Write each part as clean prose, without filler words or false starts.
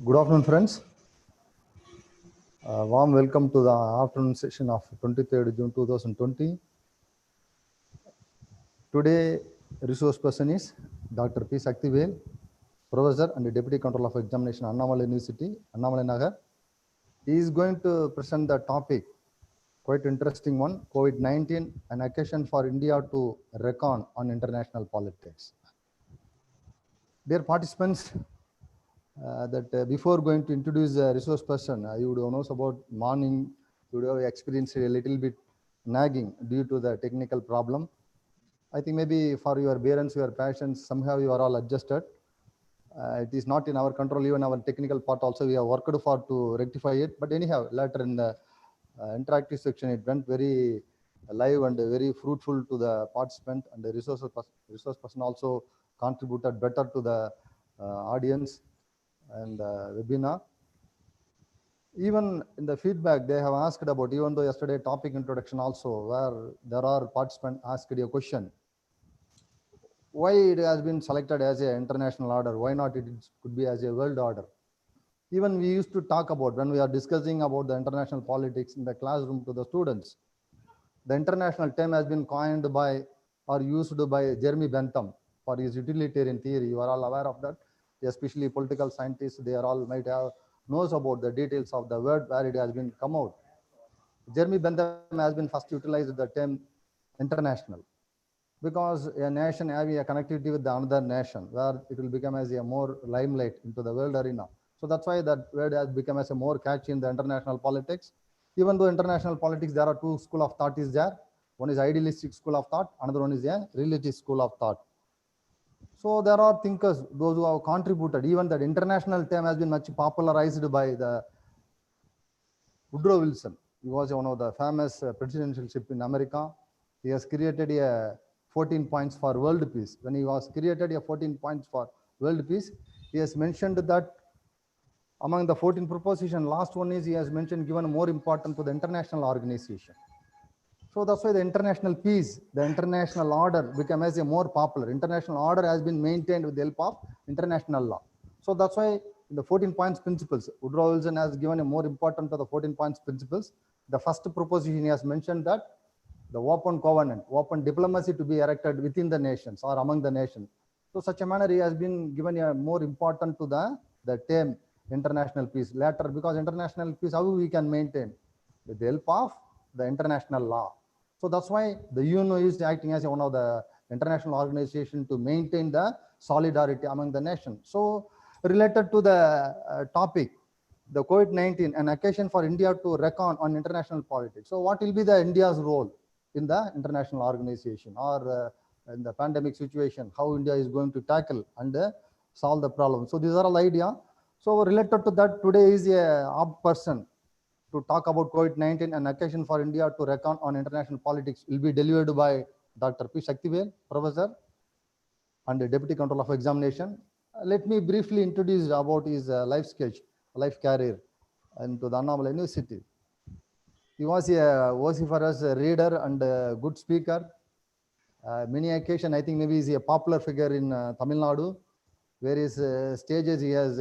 Good afternoon, friends. Warm welcome to the afternoon session of 23rd June 2020. Today, resource person is Dr. P. Shaktivel, Professor and Deputy Controller of Examination, Annamalai University, Annamalai Nagar. He is going to present the topic, quite interesting one, COVID-19, an occasion for India to reckon on international politics. Dear participants, before going to introduce the resource person, you would know about morning, you would have experienced a little bit nagging due to the technical problem. I think maybe for your parents, your patients, somehow you are all adjusted. It is not in our control, even our technical part also we have worked for to rectify it. But anyhow, later in the interactive section, it went very live and very fruitful to the participant, and the resource person also contributed better to the audience and webinar. Even in the feedback, they have asked about, even though yesterday topic introduction also, where there are participants asked a question, why it has been selected as an international order, why not it could be as a world order. Even we used to talk about, when we are discussing about the international politics in the classroom to the students, the international term has been coined by or used by Jeremy Bentham for his utilitarian theory. You are all aware of that, especially political scientists, they are all might have knows about the details of the word where it has been come out. Jeremy Bentham has been first utilized the term international because a nation having a connectivity with the another nation where it will become as a more limelight into the world arena. So that's why that word has become as a more catchy in the international politics. Even though international politics, there are two school of thought is there. One is idealistic school of thought, another one is a religious school of thought. So there are thinkers, those who have contributed. Even that international term has been much popularized by the Woodrow Wilson. He was one of the famous presidentialship in America. He has created a 14 points for world peace. When he was created a 14 points for world peace, he has mentioned that among the 14 proposition, last one is he has mentioned given more importance to the international organization. So that's why the international peace, the international order became as a more popular. International order has been maintained with the help of international law. So that's why in the 14 points principles, Woodrow Wilson has given a more importance to the 14 points principles. The first proposition he has mentioned that the open covenant, open diplomacy to be erected within the nations or among the nations. So such a manner he has been given a more important to the term international peace. Later, because international peace, how we can maintain? With the help of the international law. So that's why the UNO is acting as one of the international organization to maintain the solidarity among the nations. So related to the topic, the COVID-19, an occasion for India to reckon on international politics. So what will be the India's role in the international organization or in the pandemic situation, how India is going to tackle and solve the problem. So these are all idea. So related to that, today is a apt person to talk about COVID-19, an occasion for India to reckon on international politics, will be delivered by Dr. P. Shaktivel, Professor and Deputy Controller of Examination. Let me briefly introduce about his life sketch, life career into the Annamalai University. He was a vociferous reader and a good speaker. Many occasions, I think maybe he's a popular figure in Tamil Nadu. Various stages he has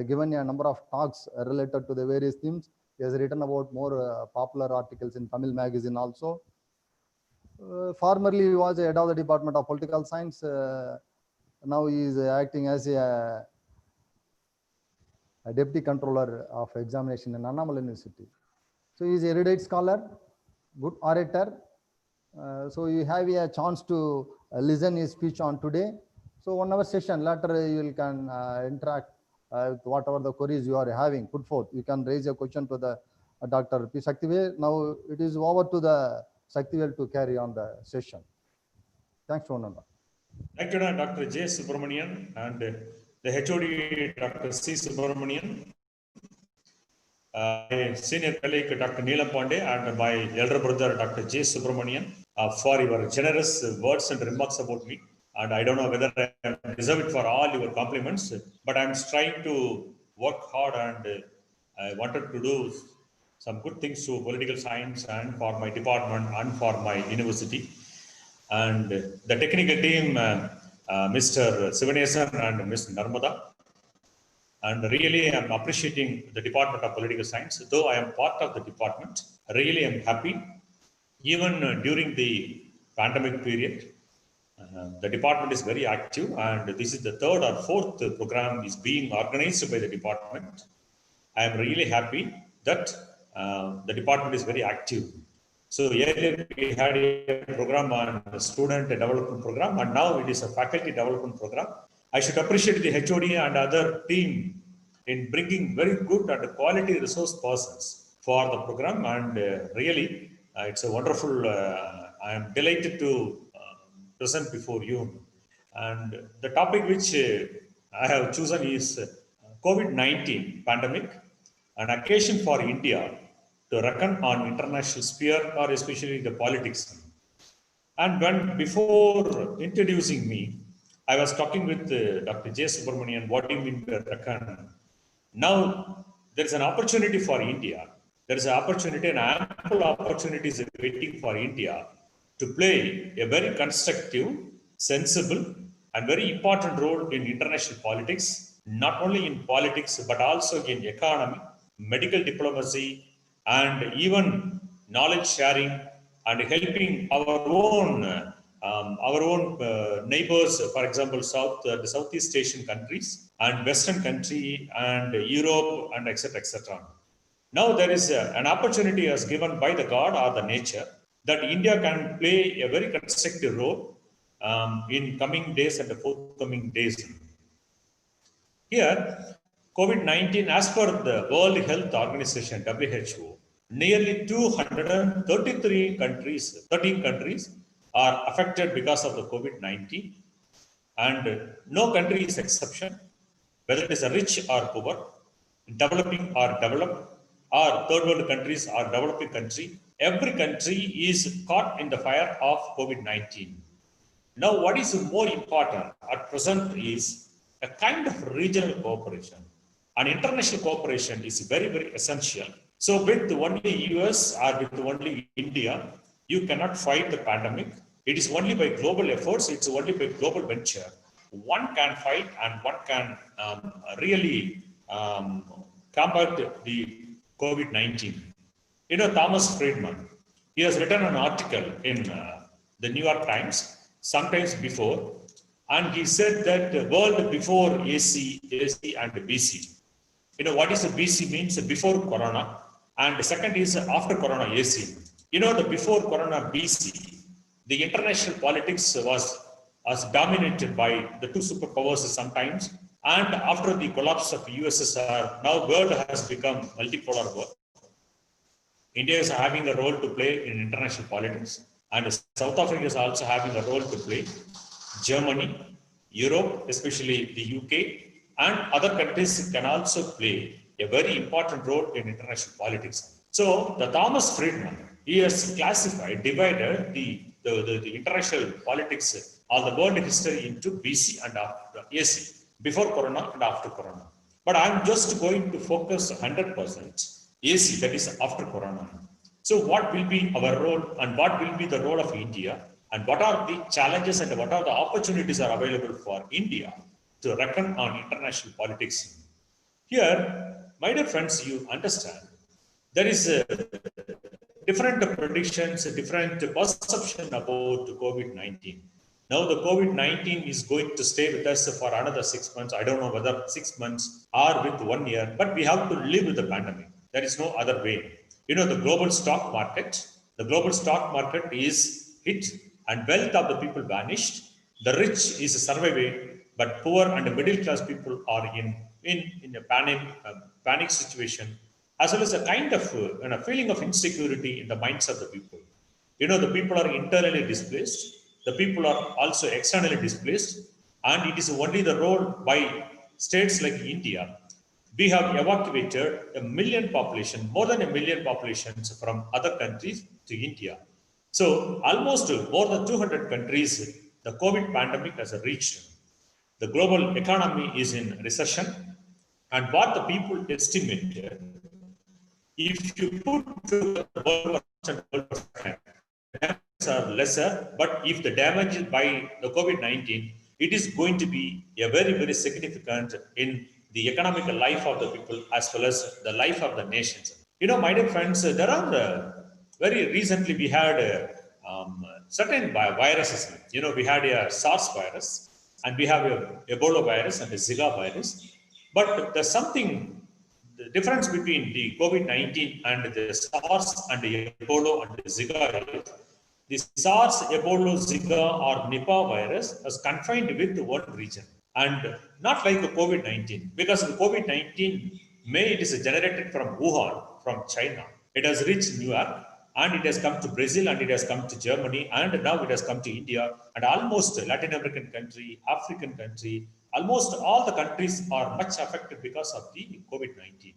given a number of talks related to the various themes. He has written about more popular articles in Tamil magazine also. Formerly, he was head of the Department of Political Science. Now he is acting as a Deputy Controller of Examination in Annamalai University. So he is a erudite scholar, good orator. So you have a chance to listen his speech on today. So 1 hour session, later you can interact with whatever the queries you are having, put forth. You can raise a question to the Dr. P. Shaktivel. Now it is over to the Shaktivel to carry on the session. Thanks, Ronanda. Thank you, Dr. J. Subramanian and the HOD, Dr. C. Subramanian, my senior colleague, Dr. Neelam Pandey, and my elder brother, Dr. J. Subramanian, for your generous words and remarks about me. And I don't know whether I deserve it for all your compliments, but I'm trying to work hard and I wanted to do some good things to political science and for my department and for my university. And the technical team, Mr. Sivanesan and Ms. Narmada, And really, I'm appreciating the Department of Political Science. Though I am part of the department, really I'm happy. Even during the pandemic period, the department is very active, and this is the third or fourth program is being organized by the department. I am really happy that the department is very active. So earlier we had a program on the student development program, and now it is a faculty development program. I should appreciate the HOD and other team in bringing very good and quality resource persons for the program, and really it's a wonderful. I am delighted to present before you. And the topic which I have chosen is COVID-19 pandemic, an occasion for India to reckon on international sphere or especially the politics. And when before introducing me, I was talking with Dr. J. Subramanian, what do you mean by reckon? Now there is an opportunity for India. There is an opportunity, and ample opportunities waiting for India to play a very constructive, sensible, and very important role in international politics, not only in politics, but also in economy, medical diplomacy, and even knowledge sharing and helping our own neighbors, for example, the Southeast Asian countries and Western country and Europe and etc. etc. Now there is an opportunity as given by the God or the nature that India can play a very constructive role in coming days and the forthcoming days. Here, COVID-19, as per the World Health Organization, WHO, nearly 233 countries, 13 countries are affected because of the COVID-19, and no country is exception, whether it is a rich or poor, developing or developed, or third world countries or developing country. Every country is caught in the fire of COVID-19. Now, what is more important at present is a kind of regional cooperation. And international cooperation is very, very essential. So with only US or with only India, you cannot fight the pandemic. It is only by global efforts, it's only by global venture. One can fight and one can really combat the COVID-19. You know, Thomas Friedman, he has written an article in the New York Times sometimes before, and he said that the world before AC and BC. You know, what is the BC means? Before Corona, and the second is after Corona, AC. You know, the before Corona BC, the international politics was dominated by the two superpowers sometimes, and after the collapse of USSR, now world has become multipolar world. India is having a role to play in international politics, and South Africa is also having a role to play. Germany, Europe, especially the UK, and other countries can also play a very important role in international politics. So the Thomas Friedman, he has classified, divided the international politics or the world history into BC and after AC, before Corona and after Corona. But I'm just going to focus 100% AC, that is after Corona. So what will be our role and what will be the role of India, and what are the challenges and what are the opportunities are available for India to reckon on international politics? Here, my dear friends, you understand, there is different predictions, different perception about COVID-19. Now the COVID-19 is going to stay with us for another 6 months. I don't know whether 6 months or with 1 year, but we have to live with the pandemic. There is no other way. You know, the global stock market is hit and wealth of the people vanished. The rich is surviving, but poor and middle class people are in a panic situation, as well as a kind of a feeling of insecurity in the minds of the people. You know, the people are internally displaced, the people are also externally displaced, and it is only the role by states like India. We have evacuated more than a million populations from other countries to India. So almost more than 200 countries, the COVID pandemic has reached. The global economy is in recession, and what the people estimated, if you put to the damages are lesser, but if the damage by the COVID-19, it is going to be a very, very significant in the economic life of the people as well as the life of the nations. You know, my dear friends, there are very recently we had certain viruses. You know, we had a SARS virus and we have a Ebola virus and a Zika virus. But there's something, the difference between the COVID-19 and the SARS and the Ebola and the Zika is the SARS, Ebola, Zika or Nipah virus was confined with one region and not like the COVID-19, because the COVID-19 it is generated from Wuhan, from China. It has reached New York and it has come to Brazil and it has come to Germany and now it has come to India and almost Latin American country, African country, almost all the countries are much affected because of the COVID-19.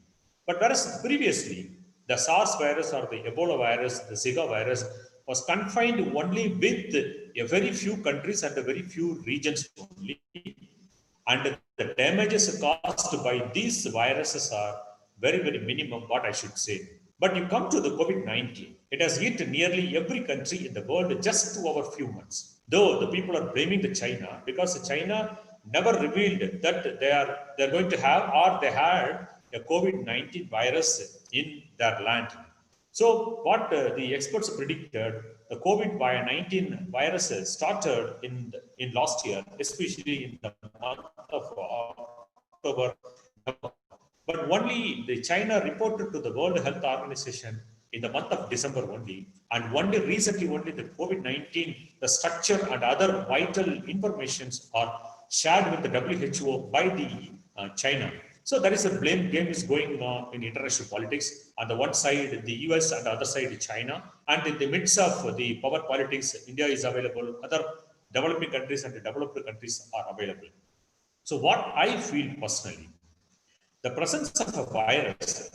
But whereas previously the SARS virus or the Ebola virus, the Zika virus was confined only with a very few countries and a very few regions only, and the damages caused by these viruses are very, very minimum, what I should say. But you come to the COVID-19, it has hit nearly every country in the world just to over few months. Though the people are blaming the China because China never revealed that they're going to have or they had a COVID-19 virus in their land. So what the experts predicted, the COVID-19 viruses started in last year, especially in the month of October. But only the China reported to the World Health Organization in the month of December only. And only recently, only the COVID-19, the structure and other vital informations are shared with the WHO by the China. So there is a blame game is going on in international politics. On the one side, the US, and the other side, China. And in the midst of the power politics, India is available. Other developing countries and the developed countries are available. So what I feel personally, the presence of a virus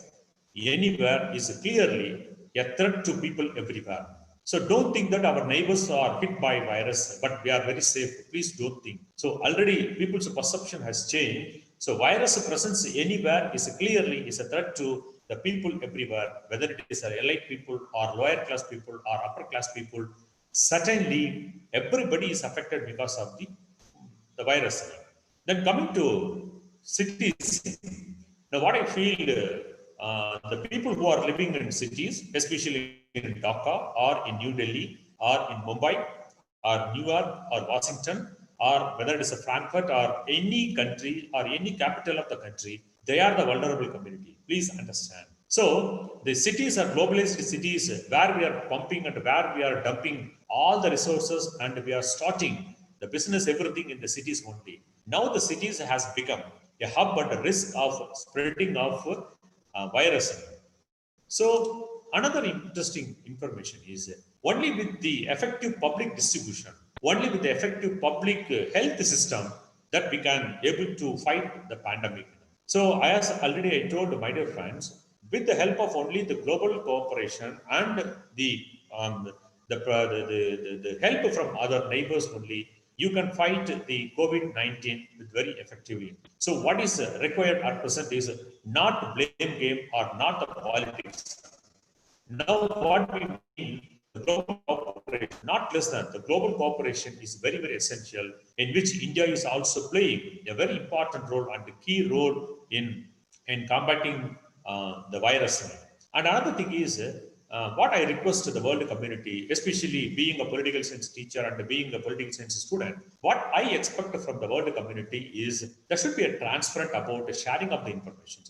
anywhere is clearly a threat to people everywhere. So don't think that our neighbors are hit by virus, but we are very safe. Please don't think. So already people's perception has changed. So virus presence anywhere is clearly is a threat to the people everywhere, whether it is elite people or lower class people or upper class people. Certainly, everybody is affected because of the virus. Then coming to cities, now what I feel, the people who are living in cities, especially in Dhaka or in New Delhi or in Mumbai or New York or Washington or whether it is a Frankfurt or any country or any capital of the country, they are the vulnerable community. Please understand. So the cities are globalized cities where we are pumping and where we are dumping all the resources and we are starting the business, everything in the cities only. Now the cities has become a hub and a risk of spreading of virus. So another interesting information is only with the effective public distribution, only with the effective public health system that we can able to fight the pandemic. So as already I told my dear friends, with the help of only the global cooperation and um, the help from other neighbors only, you can fight the COVID-19 with very effectively. So what is required at present is not blame game or not the politics. Now, what we mean, the global cooperation, not less than the global cooperation is very, very essential, in which India is also playing a very important role and a key role in combating the virus. And another thing is, what I request to the world community, especially being a political science teacher and being a political science student, what I expect from the world community is there should be a transparent about the sharing of the information.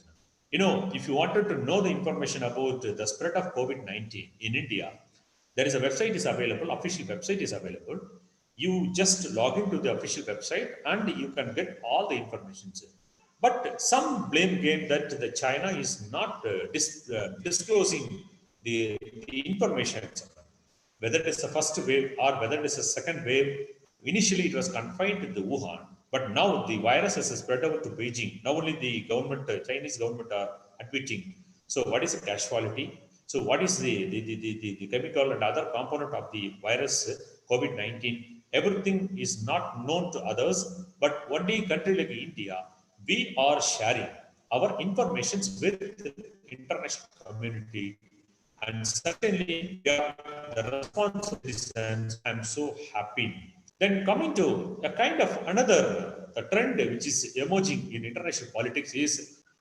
You know, if you wanted to know the information about the spread of COVID-19 in India, there is a website is available, official website is available. You just log into the official website and you can get all the information. But some blame game that the China is not disclosing the information, whether it is the first wave or whether it is a second wave. Initially, it was confined to the Wuhan, but now the virus has spread over to Beijing. Now only the government, Chinese government, are admitting. So, what is the casualty? So, what is the chemical and other component of the virus COVID-19? Everything is not known to others, but only country like India, we are sharing our informations with the international community, and certainly we are the responsible citizens. I'm so happy Then coming to a kind of another trend which is emerging in international politics is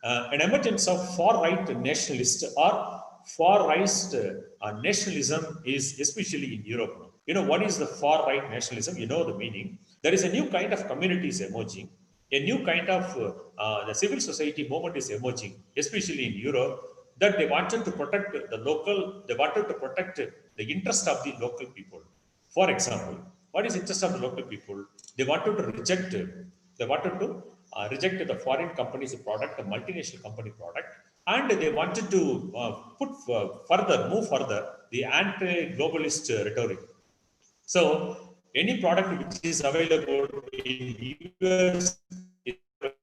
an emergence of far-right nationalist or far-right nationalism is especially in Europe now. You know, what is the far-right nationalism? You know the meaning. There is a new kind of communities emerging, a new kind of the civil society movement is emerging, especially in Europe, that they wanted to protect the local, they wanted to protect the interest of the local people. For example, what is interest of the local people? They wanted to reject, they wanted to reject the foreign company's product, the multinational company product, and they wanted to move further the anti-globalist rhetoric. So any product which is available in US,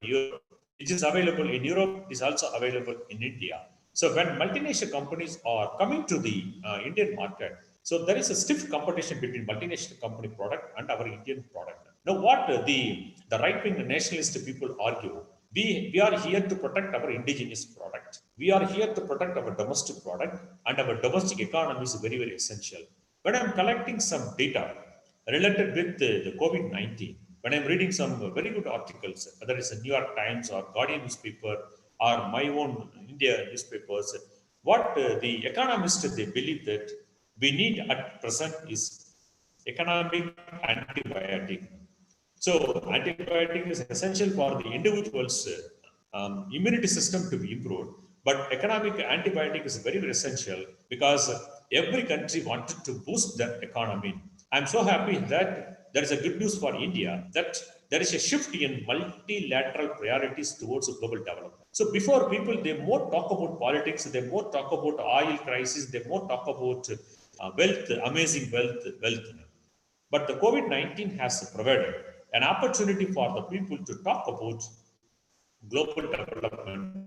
Europe, which is available in Europe, is also available in India. So when multinational companies are coming to the Indian market, so there is a stiff competition between multinational company product and our Indian product. Now, what the right-wing nationalist people argue, we are here to protect our indigenous product. We are here to protect our domestic product, and our domestic economy is very, very essential. When I'm collecting some data related with the COVID-19, when I'm reading some very good articles, whether it's a New York Times or Guardian newspaper or my own India newspapers, what the economists, they believe that we need at present is economic antibiotic. So antibiotic is essential for the individual's immunity system to be improved. But economic antibiotic is very, very essential because every country wanted to boost their economy. I'm so happy that there is a good news for India that there is a shift in multilateral priorities towards global development. So before people, they more talk about politics, they more talk about oil crisis, they more talk about wealth, amazing wealth. But the COVID-19 has provided an opportunity for the people to talk about global development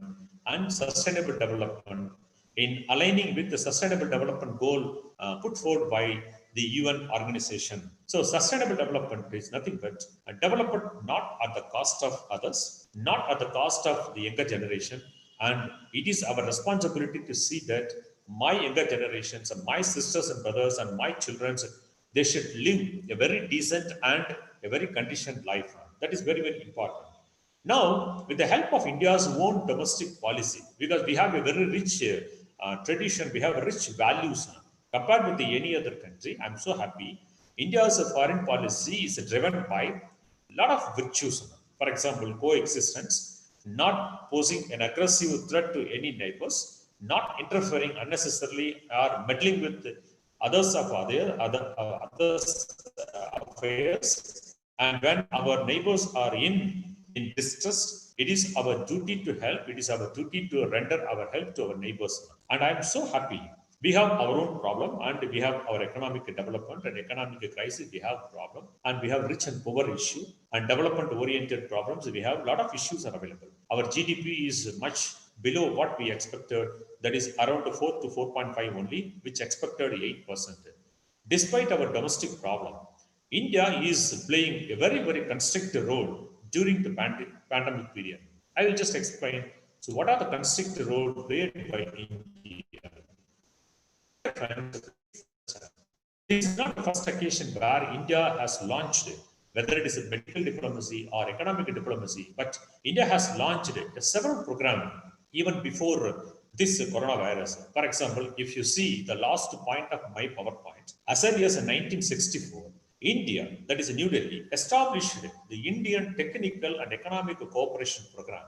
and sustainable development in aligning with the sustainable development goal put forward by the UN organization. So sustainable development is nothing but a development not at the cost of others, not at the cost of the younger generation. And it is our responsibility to see that my younger generations and my sisters and brothers and my children, they should live a very decent and a very conditioned life. That is very, very important. Now, with the help of India's own domestic policy, because we have a very rich tradition, we have rich values compared with any other country, I'm so happy. India's foreign policy is driven by a lot of virtues. For example, coexistence, not posing an aggressive threat to any neighbors, not interfering unnecessarily or meddling with others of others affairs. And when our neighbors are in distress, it is our duty to help. It is our duty to render our help to our neighbors. And I'm so happy. We have our own problem and we have our economic development and economic crisis. We have problem and we have rich and poor issue and development oriented problems. We have a lot of issues are available. Our GDP is much below what we expected. That is around 4 to 4.5 only, which expected 8%. Despite our domestic problem, India is playing a very, very constructive role during the pandemic period. I will just explain. So, what are the constructive role played by India? This is not the first occasion where India has launched, whether it is a medical diplomacy or economic diplomacy, but India has launched several programs even before this coronavirus. For example, if you see the last point of my PowerPoint, as early as 1964, India, that is New Delhi, established the Indian Technical and Economic Cooperation Program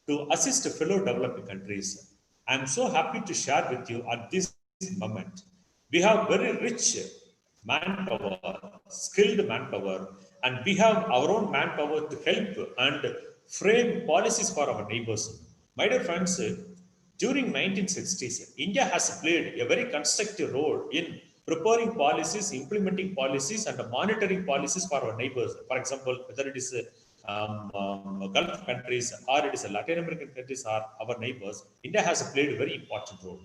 to assist fellow developing countries. I am so happy to share with you at this moment. We have very rich manpower, skilled manpower, and we have our own manpower to help and frame policies for our neighbors. My dear friends, during 1960s, India has played a very constructive role in preparing policies, implementing policies, and monitoring policies for our neighbors. For example, whether it is Gulf countries or it is Latin American countries or our neighbors, India has played a very important role.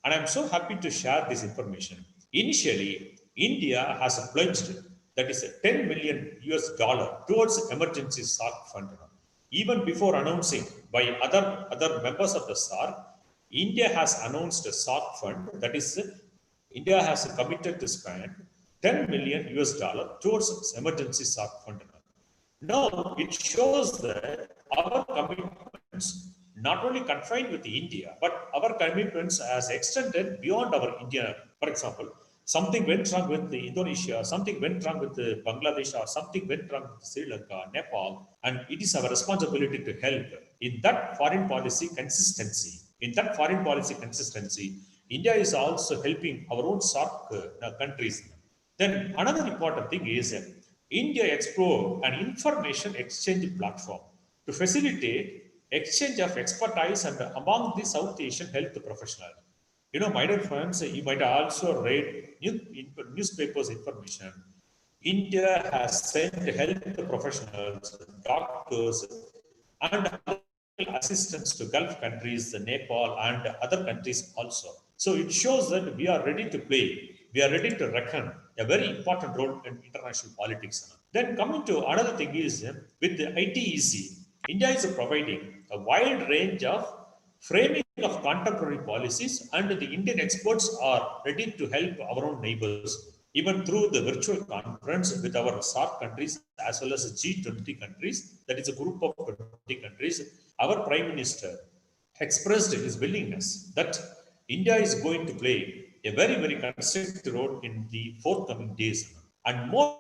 And I'm so happy to share this information. Initially, India has pledged that is $10 million towards emergency SARC fund. Even before announcing by other members of the SARC, India has announced a SARC fund, that is, India has committed to spend $10 million towards its emergency SARC fund. Now, it shows that our commitments not only confined with India, but our commitments has extended beyond our India. For example, something went wrong with Indonesia, something went wrong with Bangladesh, or something went wrong with Sri Lanka, Nepal, and it is our responsibility to help. In that foreign policy consistency, India is also helping our own SARC countries. Then another important thing is India explored an information exchange platform to facilitate exchange of expertise and among the South Asian health professionals. You know, my dear friends, you might also read newspapers information. India has sent health professionals, doctors, and assistance to Gulf countries, Nepal, and other countries also. So it shows that we are ready to play, we are ready to reckon a very important role in international politics. Then coming to another thing is with the ITEC, India is providing a wide range of framing of contemporary policies, and the Indian experts are ready to help our own neighbors even through the virtual conference with our SARC countries as well as G20 countries, that is a group of 20 countries. Our Prime Minister expressed his willingness that India is going to play a very, very constructive role in the forthcoming days. And more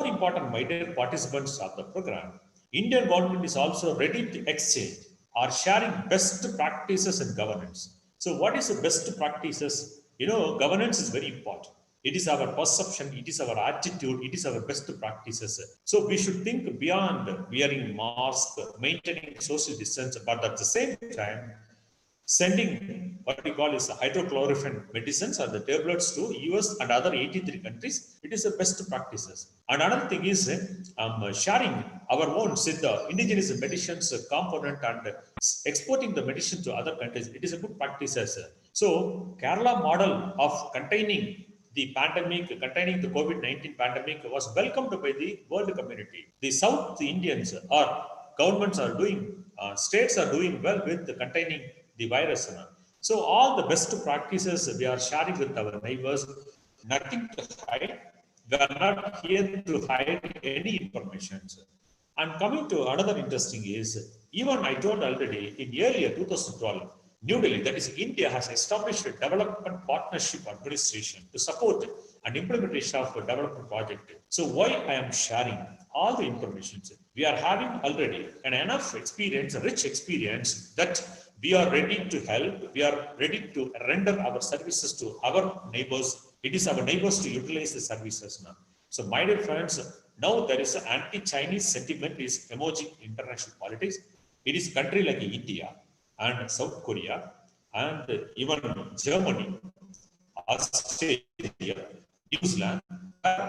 important, my dear participants of the program, Indian government is also ready to exchange or sharing best practices in governance. So what is the best practices? You know, governance is very important. It is our perception, it is our attitude, it is our best practices. So we should think beyond wearing mask, maintaining social distance, but at the same time, sending what we call is hydrochloroquine medicines or the tablets to US and other 83 countries. It is the best practices. And another thing is sharing our own Siddha, indigenous medicines component and exporting the medicine to other countries. It is a good practices. So Kerala model of containing the pandemic, containing the COVID-19 pandemic was welcomed by the world community. The South Indians or governments are doing, states are doing well with containing the virus. So all the best practices we are sharing with our neighbors, nothing to hide. We are not here to hide any information. And coming to another interesting is, even I told already in earlier 2012, New Delhi, that is India, has established a development partnership administration to support and implementation of a development project. So why I am sharing all the information? We are having already an enough experience, a rich experience that we are ready to help. We are ready to render our services to our neighbors. It is our neighbors to utilize the services now. So my dear friends, now there is an anti-Chinese sentiment is emerging in international politics. It is country like India and South Korea and even Germany, Australia, New Zealand,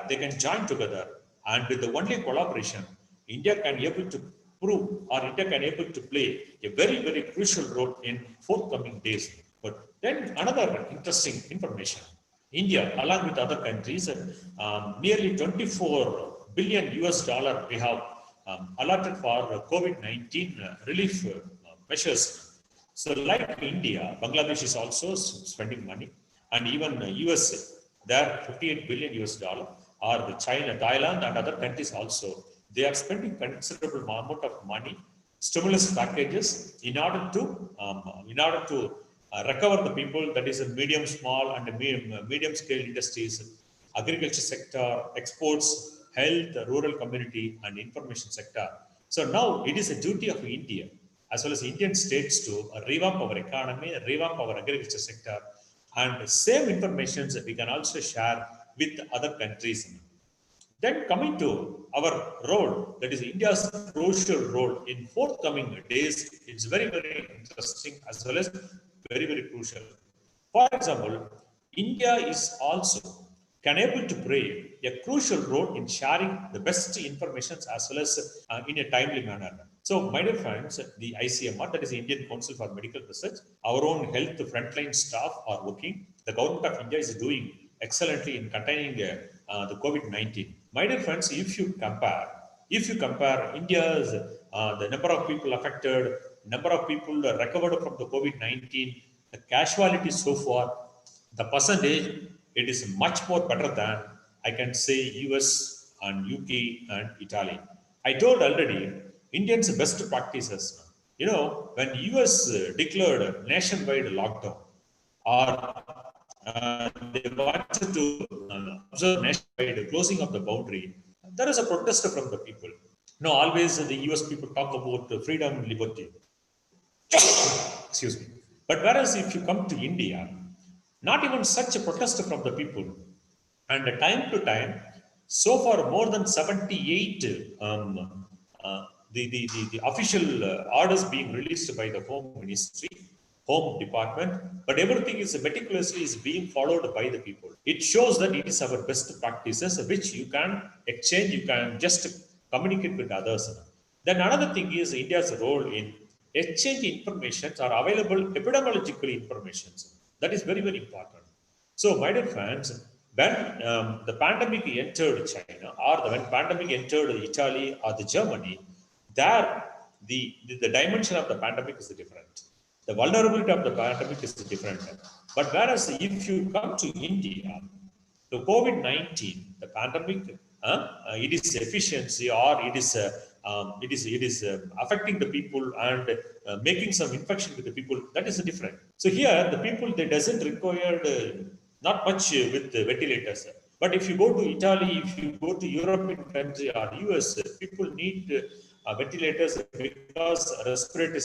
they can join together, and with the only collaboration, India can able to prove or India can able to play a very, very crucial role in forthcoming days. But then another interesting information, India, along with other countries, nearly 24 billion US dollar we have allotted for COVID-19 relief measures. So like India, Bangladesh is also spending money, and even USA, there 58 billion US dollar, or the China, Thailand, and other countries also, they are spending considerable amount of money, stimulus packages in order to recover the people, that is a medium, small, and medium scale industries, agriculture sector, exports, health, rural community, and information sector. So now it is a duty of India as well as Indian states to revamp our economy, revamp our agriculture sector, and same information that we can also share with other countries. Then coming to our role, that is India's crucial role in forthcoming days, it's very, very interesting as well as very, very crucial. For example, India is also can able to play a crucial role in sharing the best information as well as in a timely manner. So, my dear friends, the ICMR, that is the Indian Council for Medical Research, our own health frontline staff are working. The government of India is doing excellently in containing the COVID-19. My dear friends, if you compare India's the number of people affected, number of people recovered from the COVID-19, the casualty so far, the percentage, it is much more better than I can say US and UK and Italy. I told already, Indians' best practices. When US declared a nationwide lockdown, or they wanted to observe nationwide closing of the boundary, there is a protest from the people. Always the US people talk about freedom, liberty. Excuse me. But whereas if you come to India, not even such a protest from the people. And time to time, so far more than 78 the official orders being released by the Home Ministry, Home Department, but everything is meticulously is being followed by the people. It shows that it is our best practices which you can exchange, you can just communicate with others. Then another thing is India's role in exchange information are available epidemiological information. That is very, very important. So, my dear friends, when the pandemic entered China, or when pandemic entered Italy or the Germany, there the dimension of the pandemic is different. The vulnerability of the pandemic is different. But whereas if you come to India, the COVID-19, the pandemic, it is efficiency, or it is affecting the people and making some infection with the people. That is different. So here the people, they doesn't require not much with the ventilators. But if you go to Italy, if you go to European country or US, people need ventilators because respiratory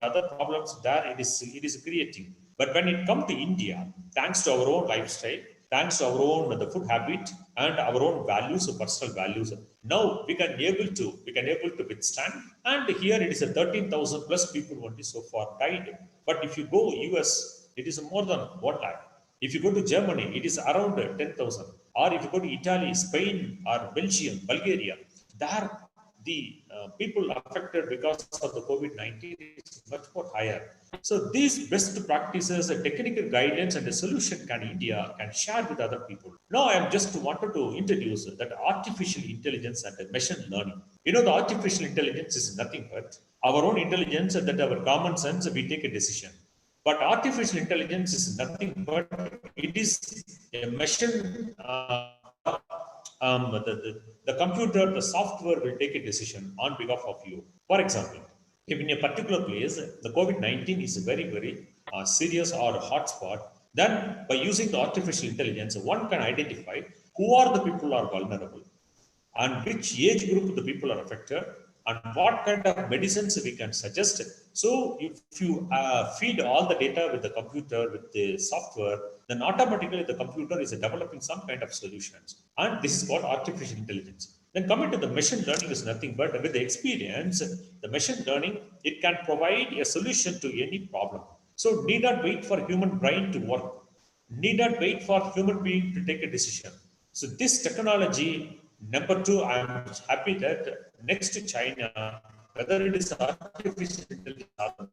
other problems there it is creating. But when it comes to India, thanks to our own lifestyle, thanks to our own the food habit and our own values, personal values, now we can able to withstand. And here it is a 13,000 plus people only so far died. But if you go US, it is more than 1 lakh. If you go to Germany, it is around 10,000. Or if you go to Italy, Spain, or Belgium, Bulgaria, there the people affected because of the COVID-19 is much more higher. So these best practices, technical guidance, and a solution can India can share with other people. Now I am just wanted to introduce that artificial intelligence and machine learning. The artificial intelligence is nothing but our own intelligence, and that our common sense we take a decision. But artificial intelligence is nothing but it is a machine. The computer, the software will take a decision on behalf of you. For example, if in a particular place the COVID-19 is very, very serious or hotspot, then by using the artificial intelligence, one can identify who are the people who are vulnerable and which age group the people are affected and what kind of medicines we can suggest. So if you feed all the data with the computer, with the software, then automatically the computer is developing some kind of solutions. And this is called artificial intelligence. Then coming to the machine learning is nothing but with the experience, the machine learning, it can provide a solution to any problem. So need not wait for human brain to work. Need not wait for human being to take a decision. So this technology, number two, I'm happy that next to China, whether it is artificial intelligence or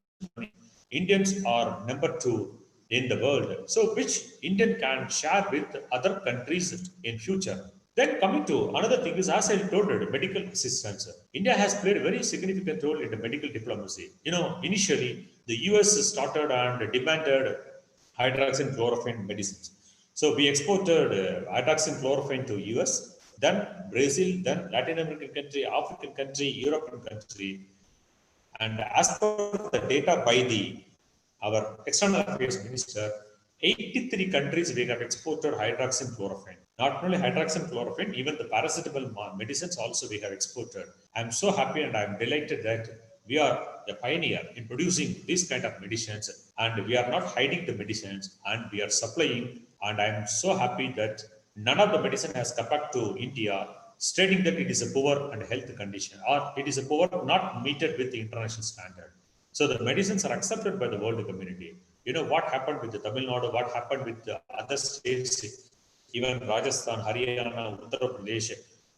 Indians are number two in the world. So which Indian can share with other countries in future. Then coming to another thing is, as I told you, medical assistance. India has played a very significant role in the medical diplomacy. Initially the US started and demanded hydroxychloroquine medicines. So we exported hydroxychloroquine to US, then Brazil, then Latin American country, African country, European country. And as per the data by our external affairs minister, 83 countries we have exported hydroxychloroquine. Not only hydroxychloroquine, even the paracetamol medicines also we have exported. I'm so happy and I'm delighted that we are a pioneer in producing these kind of medicines, and we are not hiding the medicines and we are supplying. And I'm so happy that none of the medicine has come back to India stating that it is a poor and health condition, or it is a poor not meted with the international standard. So the medicines are accepted by the world community. What happened with the Tamil Nadu, what happened with the other states, even Rajasthan, Haryana, Uttar Pradesh.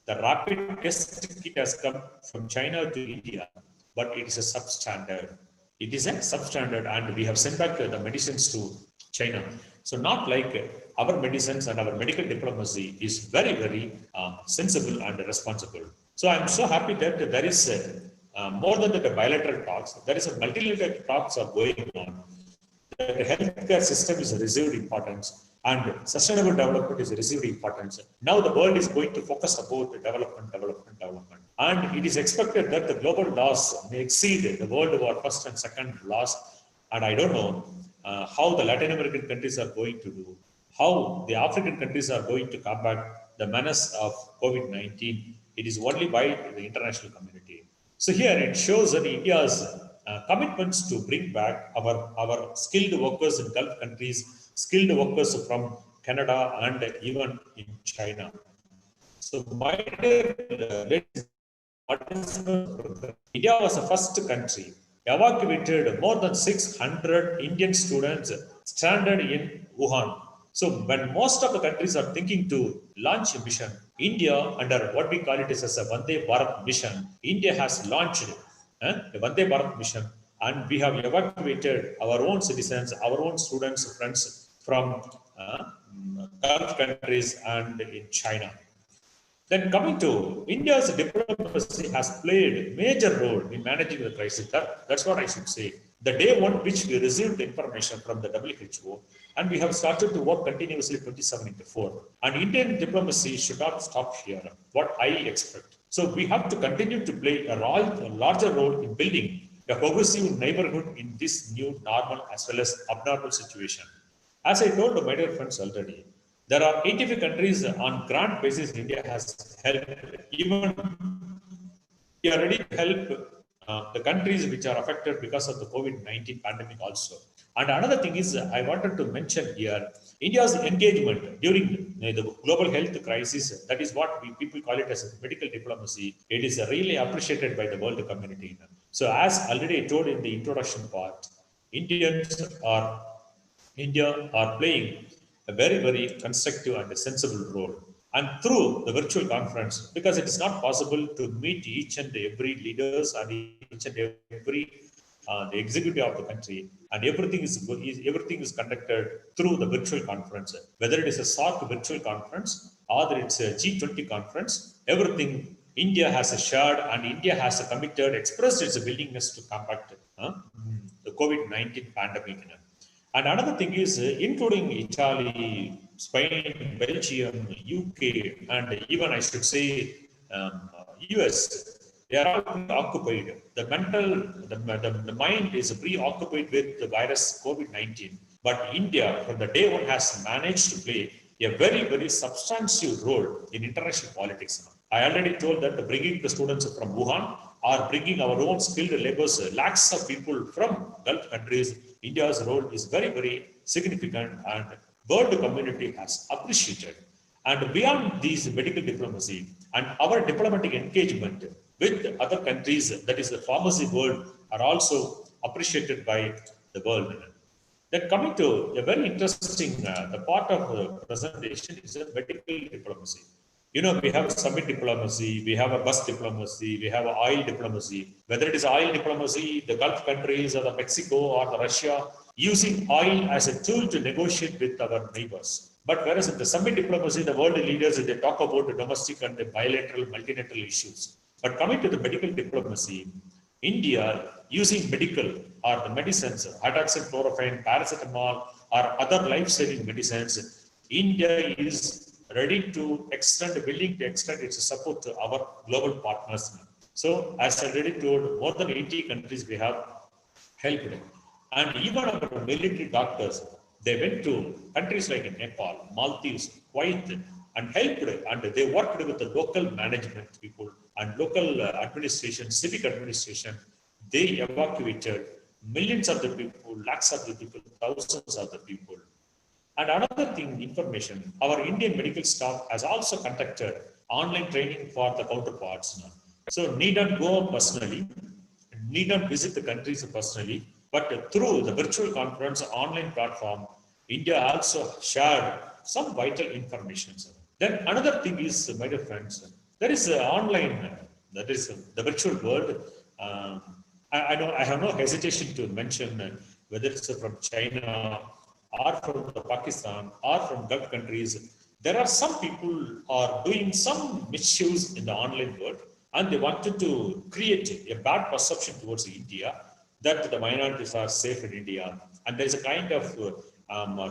The rapid test kit has come from China to India, but it is a substandard. It is a substandard, and we have sent back the medicines to China. So not like our medicines, and our medical diplomacy is very, very sensible and responsible. So I'm so happy that there is more than the bilateral talks, there is a multilateral talks are going on. The healthcare system is received importance. and sustainable development is received importance. Now the world is going to focus about development. And it is expected that the global loss may exceed the World War First and Second loss. And I don't know how the Latin American countries are going to do, how the African countries are going to combat the menace of COVID-19. It is only by the international community. So here it shows that India's commitments to bring back our skilled workers in Gulf countries, skilled workers from Canada and even in China. So my dear ladies, India was the first country evacuated more than 600 Indian students stranded in Wuhan. So when most of the countries are thinking to launch a mission, India, under what we call it as a Vande Bharat mission, India has launched a Vande Bharat mission, and we have evacuated our own citizens, our own students, friends from Gulf countries and in China. Then coming to India's diplomacy has played a major role in managing the crisis. That's what I should say. The day one which we received the information from the WHO, and we have started to work continuously 27 into 4. And Indian diplomacy should not stop here, what I expect. So we have to continue to play a larger role in building a cohesive neighborhood in this new normal as well as abnormal situation. As I told my dear friends already, there are 85 countries on grant basis India has helped. Even we are ready to help the countries which are affected because of the COVID-19 pandemic also. And another thing is, I wanted to mention here, India's engagement during the global health crisis, that is what people call it as medical diplomacy. It is really appreciated by the world community. So as already told in the introduction part, India are playing a very, very constructive and a sensible role. And through the virtual conference, because it is not possible to meet each and every leaders and each and every the executive of the country, and everything is conducted through the virtual conference. Whether it is a SARC virtual conference or it's a G20 conference, everything India has shared, and India has committed, expressed its willingness to combat the COVID-19 pandemic. And another thing is, including Italy, Spain, Belgium, UK, and even I should say US, they are all occupied. The mind is preoccupied with the virus COVID-19. But India, from the day one, has managed to play a very, very substantial role in international politics. I already told that bringing the students from Wuhan or bringing our own skilled laborers, lakhs of people from Gulf countries, India's role is very, very significant, and world community has appreciated. And beyond these medical diplomacy and our diplomatic engagement with other countries, that is the pharmacy world, are also appreciated by the world. Then coming to a very interesting, the part of the presentation is a medical diplomacy. You know, we have summit diplomacy, we have a bus diplomacy, we have oil diplomacy. Whether it is oil diplomacy, the Gulf countries or the Mexico or the Russia, using oil as a tool to negotiate with our neighbors. But whereas in the summit diplomacy, the world leaders, they talk about the domestic and the bilateral, multilateral issues. But coming to the medical diplomacy, India using medical or the medicines, hydroxychloroquine, paracetamol, or other life-saving medicines, India is ready to willing to extend its support to our global partners. So, as I already told, more than 80 countries we have helped. And even our military doctors, they went to countries like Nepal, Maldives, Kuwait, and helped, and they worked with the local management people and local administration, civic administration. They evacuated millions of the people, lakhs of the people, thousands of the people. And another thing, information, our Indian medical staff has also conducted online training for the counterparts now. So need not go personally, need not visit the countries personally, but through the virtual conference online platform, India also shared some vital information. Then another thing is, my dear friends, there is online, that is the virtual world. I have no hesitation to mention whether it's from China or from Pakistan or from Gulf countries. There are some people are doing some misuse in the online world, and they wanted to create a bad perception towards India, that the minorities are safe in India. And there is a kind of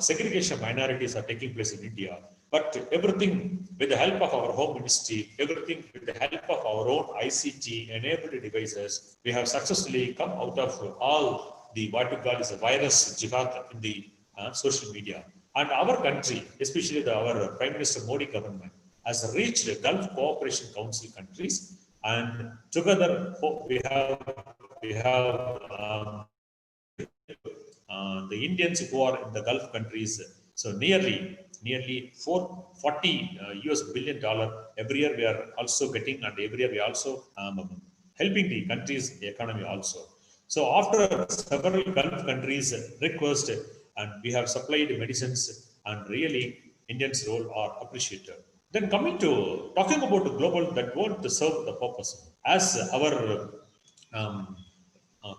segregation of minorities are taking place in India. But everything with the help of our home ministry, everything with the help of our own ICT enabled devices, we have successfully come out of all the what we call is a virus jihad in the social media. And our country, especially our Prime Minister Modi government, has reached the Gulf Cooperation Council countries, and together we have the Indians who are in the Gulf countries. So nearly 440 US billion dollar every year we are also getting, and every year we are also helping the country's economy also. So after several Gulf countries request, and we have supplied medicines, and really Indians' role are appreciated. Then coming to talking about the global that won't serve the purpose, as our um,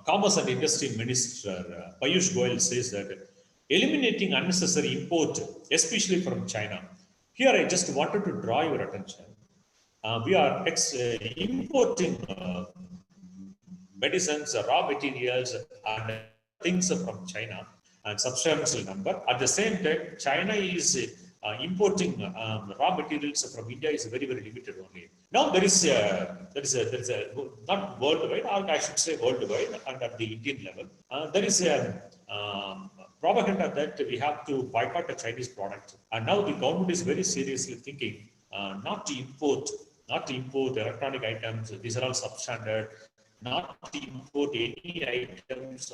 Commerce and Industry Minister Piyush Goyal says that eliminating unnecessary import, especially from China. Here, I just wanted to draw your attention. We are importing medicines, raw materials, and things from China, and substantial number. At the same time, China is importing raw materials from India is very limited only. Now there is not worldwide, or I should say worldwide, and at the Indian level, there is a propaganda that we have to boycott a Chinese product. And now the government is very seriously thinking not to import electronic items. These are all substandard. Not to import any items,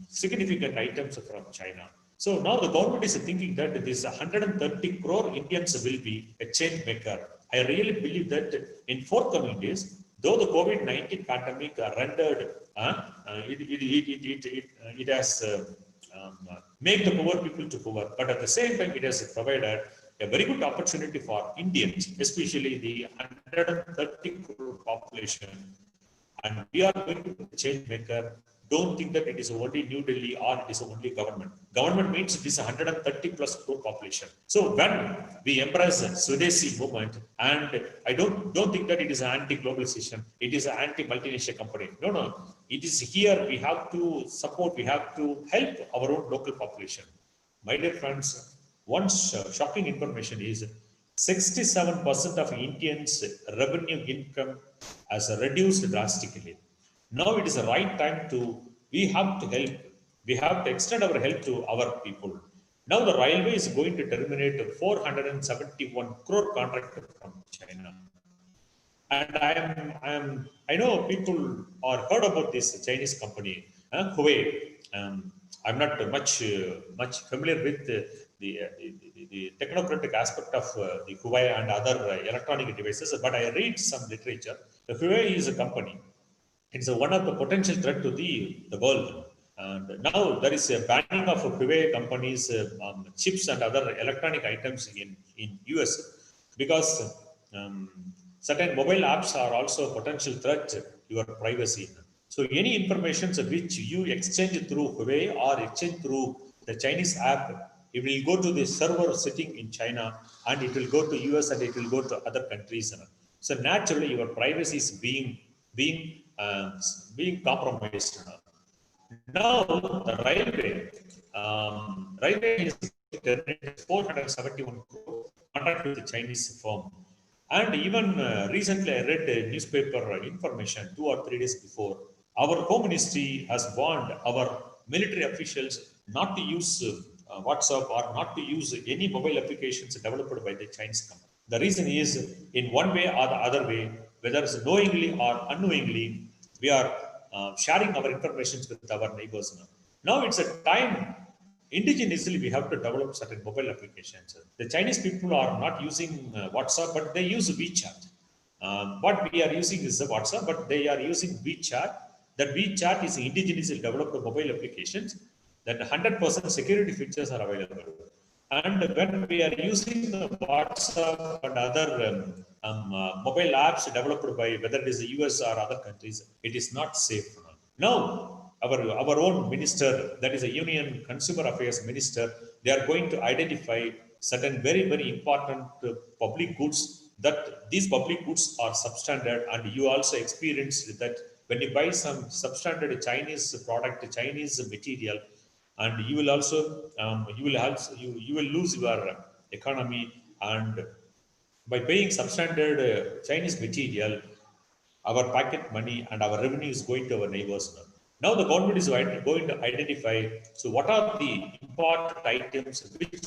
significant items from China. So now the government is thinking that this 130 crore Indians will be a change maker. I really believe that in forthcoming days, though the COVID-19 pandemic rendered, it has made the poor people to poor, but at the same time, it has provided a very good opportunity for Indians, especially the 130 crore population. And we are going to be a change maker. Don't think that it is only New Delhi or it is only government. Government means this 130 plus crore population. So when we embrace Swadeshi movement, and I don't think that it is anti-globalization, it is an anti-multinational company. No. It is here we have to support, we have to help our own local population. My dear friends, one shocking information is 67% of Indians' revenue income has reduced drastically. Now it is the right time we have to extend our help to our people. Now the railway is going to terminate 471 crore contract from China. And I know people are heard about this Chinese company, Huawei. I'm not much familiar with the technocratic aspect of the Huawei and other electronic devices, but I read some literature. The Huawei is a company. It's one of the potential threat to the world. And now there is a banning of Huawei companies' chips and other electronic items in US, because certain mobile apps are also a potential threat to your privacy. So any information which you exchange through Huawei or exchange through the Chinese app, it will go to the server sitting in China, and it will go to US, and it will go to other countries. So naturally, your privacy is being compromised. Now the railway is 471 crore contract with the Chinese firm. And even recently, I read a newspaper information 2 or 3 days before. Our Home Ministry has warned our military officials not to use WhatsApp or not to use any mobile applications developed by the Chinese company. The reason is, in one way or the other way, whether it's knowingly or unknowingly, we are sharing our information with our neighbors now. Now it's a time indigenously we have to develop certain mobile applications. The Chinese people are not using WhatsApp, but they use WeChat. What we are using is the WhatsApp, but they are using WeChat. That WeChat is indigenously developed mobile applications. That 100% security features are available. And when we are using the WhatsApp and other mobile apps developed by whether it is the US or other countries, it is not safe. Now, our own minister, that is a Union Consumer Affairs Minister, they are going to identify certain very important public goods, that these public goods are substandard, and you also experienced that when you buy some substandard Chinese product, Chinese material, and you will also you will lose your economy, and by paying substandard Chinese material, our pocket money and our revenue is going to our neighbors now. Now the government is going to identify, so what are the important items which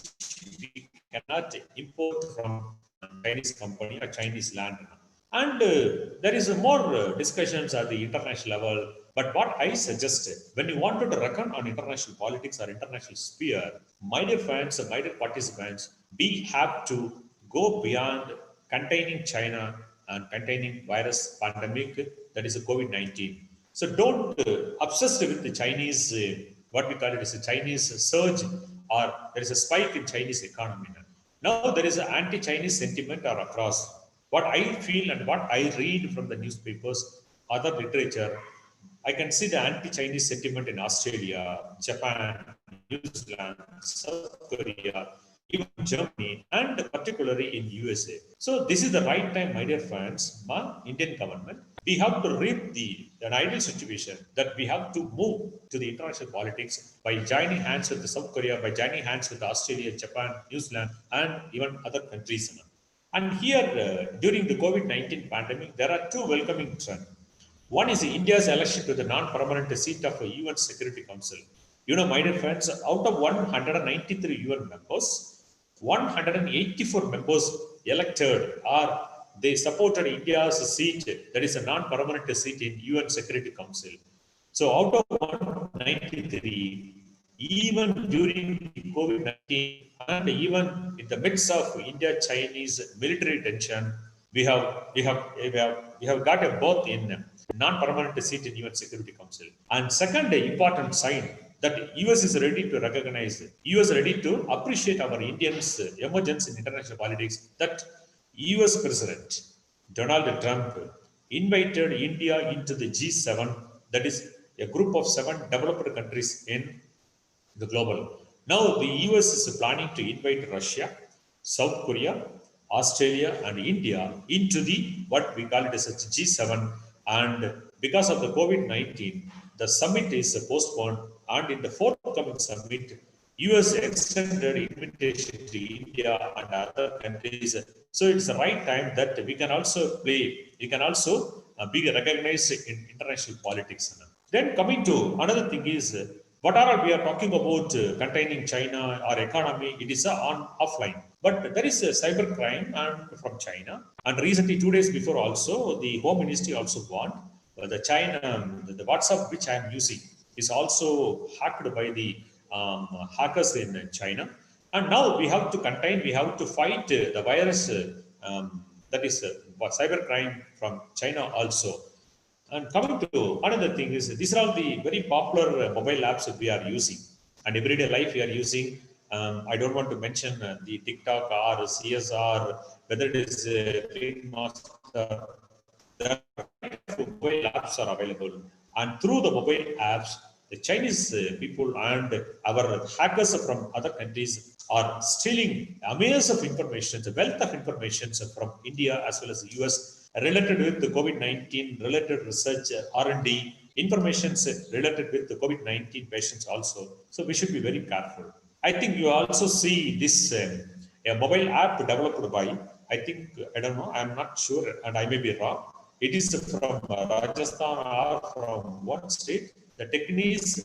we cannot import from Chinese company or Chinese land. And there is more discussions at the international level. But what I suggested, when you wanted to reckon on international politics or international sphere, my dear friends, my dear participants, we have to go beyond containing China and containing virus pandemic, that is a COVID-19. So don't obsess with the Chinese, what we call it is a Chinese surge, or there is a spike in Chinese economy. Now there is an anti-Chinese sentiment or across. What I feel and what I read from the newspapers, other literature, I can see the anti-Chinese sentiment in Australia, Japan, New Zealand, South Korea, even Germany, and particularly in USA. So this is the right time, my dear friends, my Indian government. We have to reap an ideal situation that we have to move to the international politics by joining hands with South Korea, by joining hands with Australia, Japan, New Zealand, and even other countries. And here, during the COVID-19 pandemic, there are two welcoming trends. One is India's election to the non-permanent seat of the UN Security Council. You know, my dear friends, out of 193 UN members, 184 members elected, or they supported India's seat, that is a non-permanent seat in UN Security Council. So out of 193, even during COVID-19 and even in the midst of India-Chinese military tension, we have got a berth in non-permanent seat in UN Security Council. And second important sign that US is ready to recognize, US is ready to appreciate our Indians' emergence in international politics, that US President Donald Trump invited India into the G7, that is a group of 7 developed countries in the global. Now the US is planning to invite Russia, South Korea, Australia, and India into the what we call it as a G7. And because of the COVID-19, the summit is postponed. And in the forthcoming summit, US extended invitation to India and other countries. So it's the right time that we can also be recognized in international politics. Then coming to another thing is, what are we are talking about containing China or economy, it is on offline. But there is a cyber crime and from China. And recently, 2 days before also, the Home Ministry also warned the China, the WhatsApp which I am using is also hacked by the hackers in China. And now we have to contain, we have to fight the virus that is cyber crime from China also. And coming to another thing is, these are all the very popular mobile apps that we are using and everyday life we are using. I don't want to mention the TikTok or CSR, whether it is Master. There are mobile apps are available, and through the mobile apps, the Chinese people and our hackers from other countries are stealing amounts of information, the wealth of information from India as well as the US related with the COVID-19 related research, R&D, information related with the COVID-19 patients also. So we should be very careful. I think you also see this a mobile app developed by, I think, I don't know, I'm not sure, and I may be wrong. It is from Rajasthan or from what state? The techniques,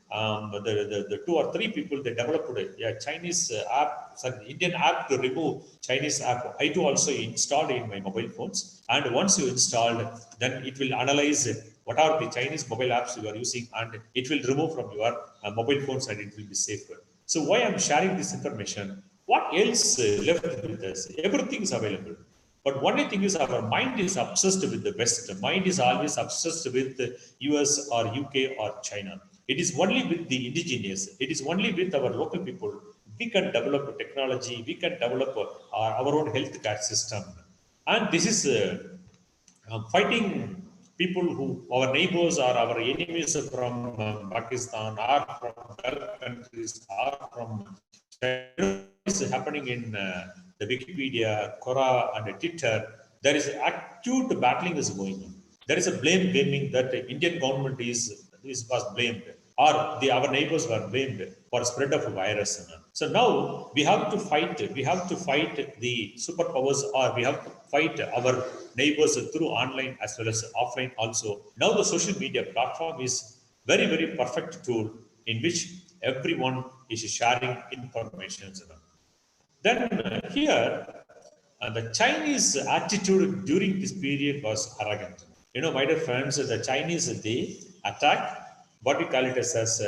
the 2 or 3 people, they developed a Chinese app, sorry, Indian app to remove Chinese app. I do also installed in my mobile phones. And once you installed, then it will analyze what are the Chinese mobile apps you are using, and it will remove from your mobile phones, and it will be safer. So why I'm sharing this information? What else left with us? Everything is available. But one thing is, our mind is obsessed with the West. The mind is always obsessed with the US or UK or China. It is only with the indigenous, it is only with our local people we can develop technology, we can develop our own healthcare system. And this is fighting people who, our neighbors or our enemies from Pakistan or from Gulf countries or from China. Is happening in the Wikipedia, Quora, and Twitter. There is acute battling is going on. There is a blame gaming that the Indian government was blamed. or our neighbors were blamed for spread of a virus. So now we have to fight the superpowers, or we have to fight our neighbors through online as well as offline also. Now the social media platform is very, very perfect tool in which everyone is sharing information. Then here, the Chinese attitude during this period was arrogant. My dear friends, the Chinese, they attacked what we call it as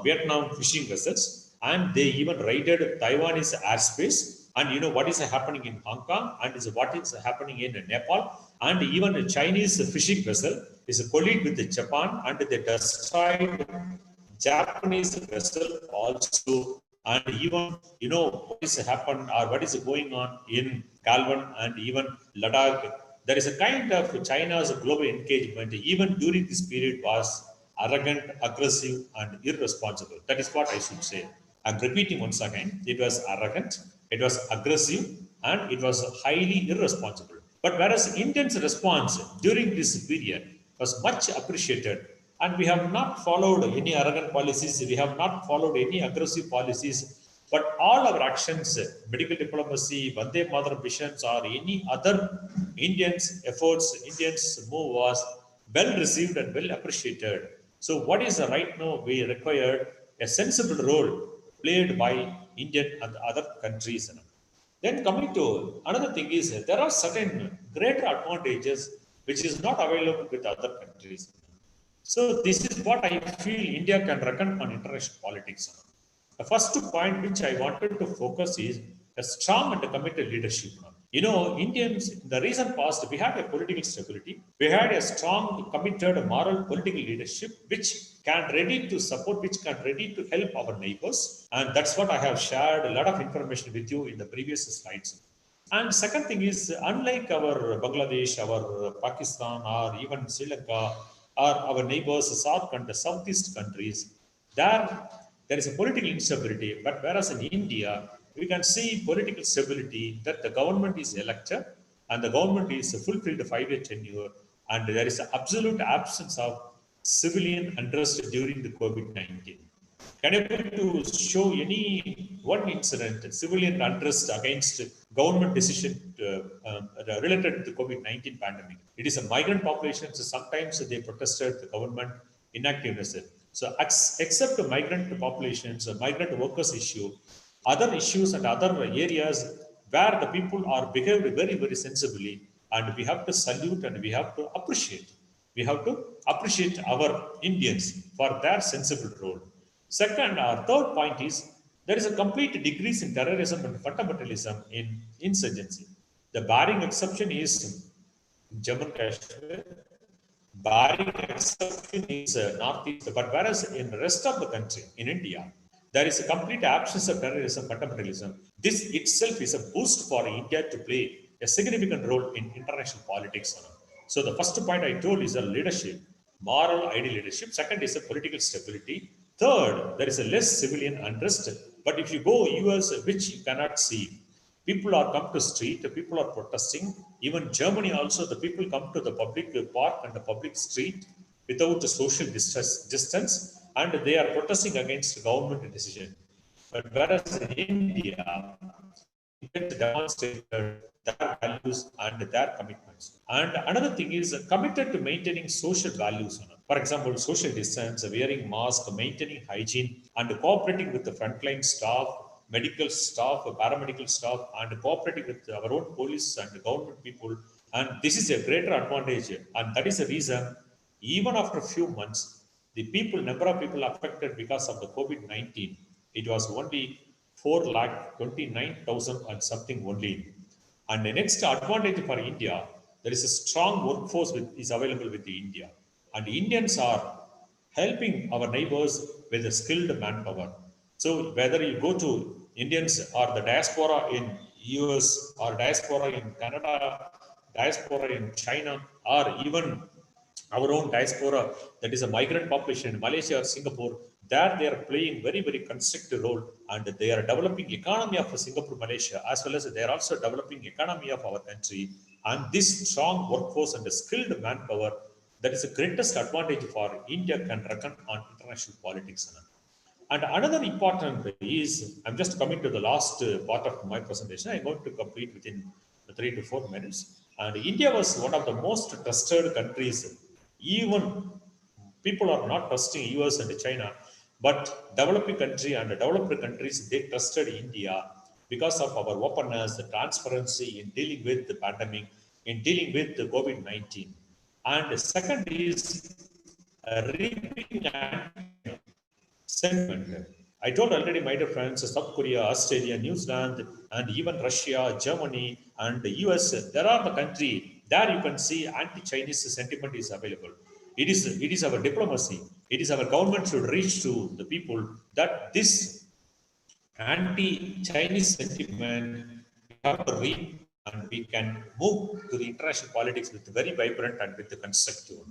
Vietnam fishing vessels, and they even raided Taiwanese airspace. And what is happening in Hong Kong, and is what is happening in Nepal, and even a Chinese fishing vessel is collied with Japan, and they destroyed Japanese vessel also. And even what is happened or what is going on in Galwan and even Ladakh, there is a kind of China's global engagement even during this period was arrogant, aggressive, and irresponsible. That is what I should say. I'm repeating once again. It was arrogant, it was aggressive, and it was highly irresponsible. But whereas Indians' response during this period was much appreciated, and we have not followed any arrogant policies, we have not followed any aggressive policies, but all our actions, medical diplomacy, Vande Mataram missions, or any other Indians' efforts, Indians' move was well received and well appreciated. So, what is the right now? We required a sensible role played by Indian and other countries. Then coming to another thing is there are certain greater advantages which is not available with other countries. So this is what I feel India can reckon on international politics. The first point which I wanted to focus is a strong and committed leadership. Indians, in the recent past, we had a political stability. We had a strong, committed, moral political leadership, which can ready to support, which can ready to help our neighbors. And that's what I have shared a lot of information with you in the previous slides. And second thing is, unlike our Bangladesh, our Pakistan, or even Sri Lanka, or our neighbors, South and the Southeast countries, there is a political instability. But whereas in India, we can see political stability that the government is elected and the government is fulfilled a 5-year tenure, and there is an absolute absence of civilian unrest during the COVID-19. Can you able to show any one incident, civilian unrest against government decision related to the COVID-19 pandemic? It is a migrant population, so sometimes they protested the government inactiveness. So except the migrant populations, migrant workers issue, other issues and other areas where the people are behaved very, very sensibly, and we have to salute and we have to appreciate. We have to appreciate our Indians for their sensible role. Second, our third point is there is a complete decrease in terrorism and fundamentalism in insurgency. The barring exception is Jammu and Kashmir, barring exception is Northeast, but whereas in the rest of the country, in India, there is a complete absence of terrorism, fundamentalism. This itself is a boost for India to play a significant role in international politics. So the first point I told is a leadership, moral ideal leadership. Second is a political stability. Third, there is a less civilian unrest. But if you go US, which you cannot see, people are come to street, the people are protesting. Even Germany also, the people come to the public park and the public street without the social distance, and they are protesting against government decision. But whereas in India, it demonstrated their values and their commitments. And another thing is committed to maintaining social values. For example, social distance, wearing mask, maintaining hygiene, and cooperating with the frontline staff, medical staff, paramedical staff, and cooperating with our own police and government people. And this is a greater advantage. And that is the reason, even after a few months, the number of people affected because of the COVID-19, it was only 4,29,000 and something only. And the next advantage for India, there is a strong workforce is available with India. And Indians are helping our neighbors with a skilled manpower. So whether you go to Indians or the diaspora in US or diaspora in Canada, diaspora in China, or even our own diaspora, that is a migrant population in Malaysia or Singapore, there they are playing very, very constructive role, and they are developing economy of Singapore, Malaysia, as well as they are also developing economy of our country. And this strong workforce and skilled manpower, That is the greatest advantage for India can reckon on international politics. And another important is, I'm just coming to the last part of my presentation. I'm going to complete within 3 to 4 minutes. And India was one of the most trusted countries. Even people are not trusting US and China, but developing country and developed countries, they trusted India because of our openness, the transparency in dealing with the pandemic, in dealing with the COVID-19. And the second is reaping sentiment. I told already, my dear friends, South Korea, Australia, New Zealand, and even Russia, Germany, and the US, there are the country there you can see anti-Chinese sentiment is available. It is our diplomacy. It is our government should reach to the people that this anti-Chinese sentiment we have to read and we can move to the international politics with very vibrant and with the constructive.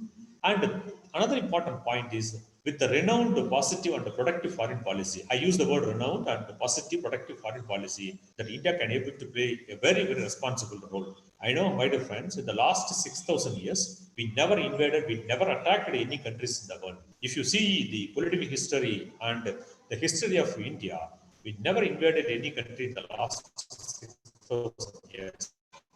And another important point is with the renowned, positive, and productive foreign policy. I use the word renowned and positive, productive foreign policy that India can able to play a very, very responsible role. I know, my dear friends, in the last 6,000 years, we never invaded, we never attacked any countries in the world. If you see the political history and the history of India, we never invaded any country in the last 6,000 years.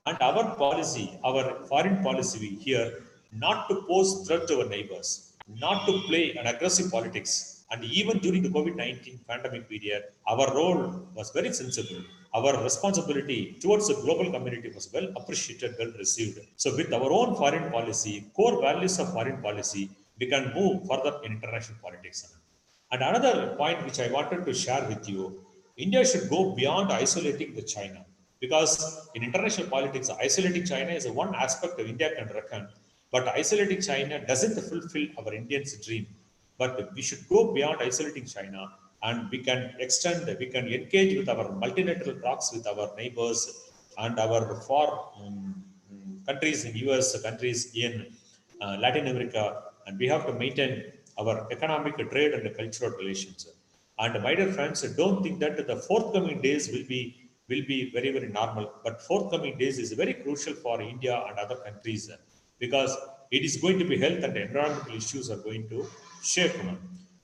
And our policy, our foreign policy we here, not to pose threat to our neighbors, not to play an aggressive politics. And even during the COVID-19 pandemic period, our role was very sensible. Our responsibility towards the global community was well appreciated, well received. So with our own foreign policy, core values of foreign policy, we can move further in international politics. And another point which I wanted to share with you, India should go beyond isolating the China. Because in international politics, isolating China is one aspect of India can reckon. But isolating China doesn't fulfill our Indians' dream. But we should go beyond isolating China and we can extend, we can engage with our multilateral talks with our neighbors and our countries in US, countries in Latin America, and we have to maintain our economic, trade, and cultural relations. And my dear friends, don't think that the forthcoming days will be very, very normal. But forthcoming days is very crucial for India and other countries because it is going to be health and environmental issues are going to shape.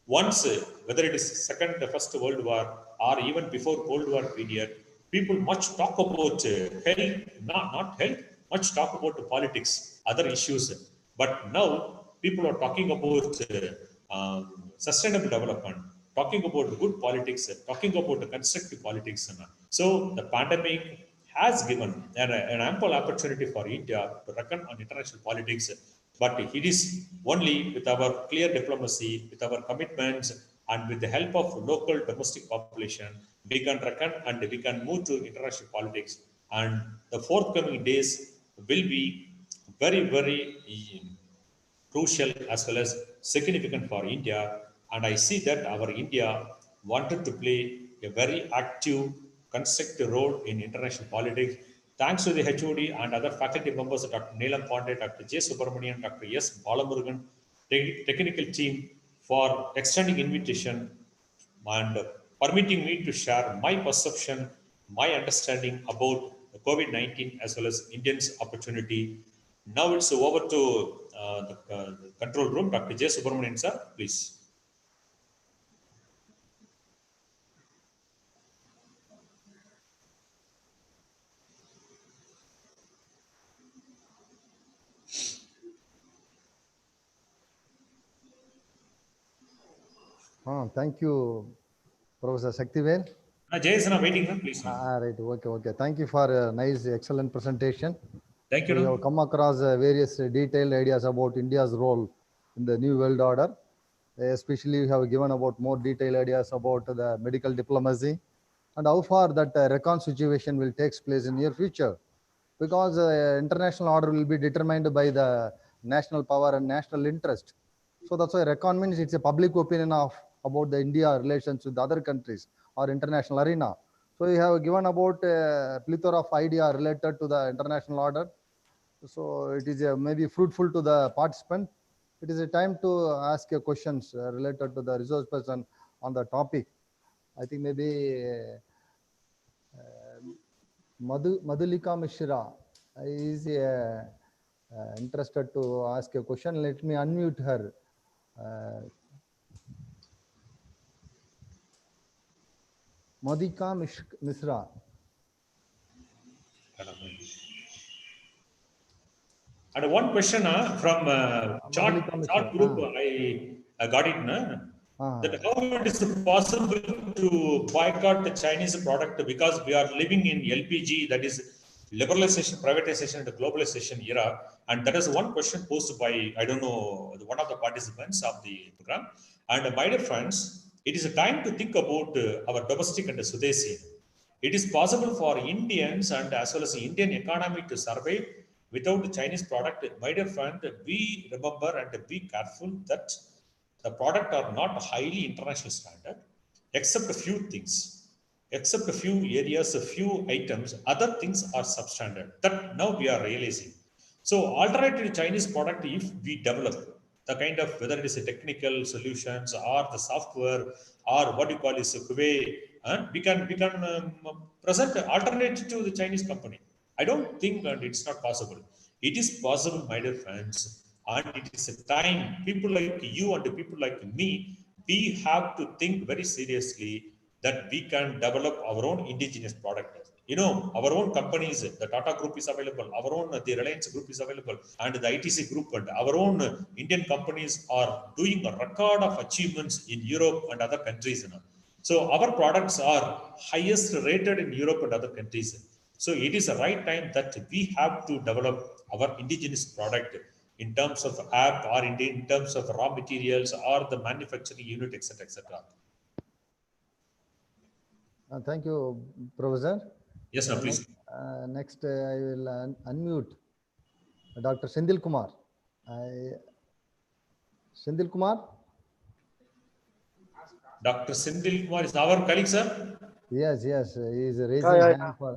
Once, whether it is first World War or even before Cold War period, people much talk about health, not health, much talk about politics, other issues. But now people are talking about sustainable development, talking about good politics, talking about constructive politics. So the pandemic has given an ample opportunity for India to reckon on international politics, but it is only with our clear diplomacy, with our commitments, and with the help of local domestic population, we can reckon and we can move to international politics. And the forthcoming days will be very, very crucial as well as significant for India. And I see that our India wanted to play a very active, constructive role in international politics. Thanks to the HOD and other faculty members, Dr. Neelam Pandey, Dr. J. Subramanian, Dr. S. Balamurugan, technical team for extending invitation and permitting me to share my perception, my understanding about the COVID-19 as well as Indians' opportunity. Now it's over to the control room. Dr. J. Subramanian, sir, please. Thank you, Professor Shaktivel. Jay is waiting, sir, please. Right. Okay. Thank you for a nice, excellent presentation. Thank you. We have come across various detailed ideas about India's role in the new world order. Especially, we have given about more detailed ideas about the medical diplomacy and how far that reconstitution will take place in near future. Because international order will be determined by the national power and national interest. So that's why recon means it's a public opinion of about the India relations with other countries or international arena. So we have given about a plethora of idea related to the international order. So it is maybe fruitful to the participant. It is a time to ask your questions related to the resource person on the topic. I think maybe Madhulika Mishra is a interested to ask a question. Let me unmute her. Madhika Misra. And one question from Madhulika Misra. chat group, I got it. That how it is possible to boycott the Chinese product because we are living in LPG, that is liberalization, privatization, and globalization era. And that is one question posed by, I don't know, one of the participants of the program. And my dear friends, it is a time to think about our domestic and Swadeshi. It is possible for Indians and as well as the Indian economy to survive without the Chinese product. My dear friend, be remember and be careful that the product are not highly international standard, except a few things, except a few areas, a few items, other things are substandard. That now we are realizing. So alternative to Chinese product, if we develop the kind of whether it is a technical solutions or the software or what you call is a way, we can present alternative to the Chinese company. I don't think and it's not possible. It is possible, my dear friends, and it is a time people like you and people like me, we have to think very seriously that we can develop our own indigenous product. You know, our own companies, the Tata Group is available, our own the Reliance Group is available, and the ITC Group and our own Indian companies are doing a record of achievements in Europe and other countries. So our products are highest rated in Europe and other countries. So it is the right time that we have to develop our indigenous product in terms of app or in terms of raw materials or the manufacturing unit, etc., etc. Thank you, Professor. Yes, no, please. Next, I will unmute Dr. Sendil Kumar. Sendil Kumar? Dr. Sendil Kumar is our colleague, sir? Yes, yes. He is raising hand for...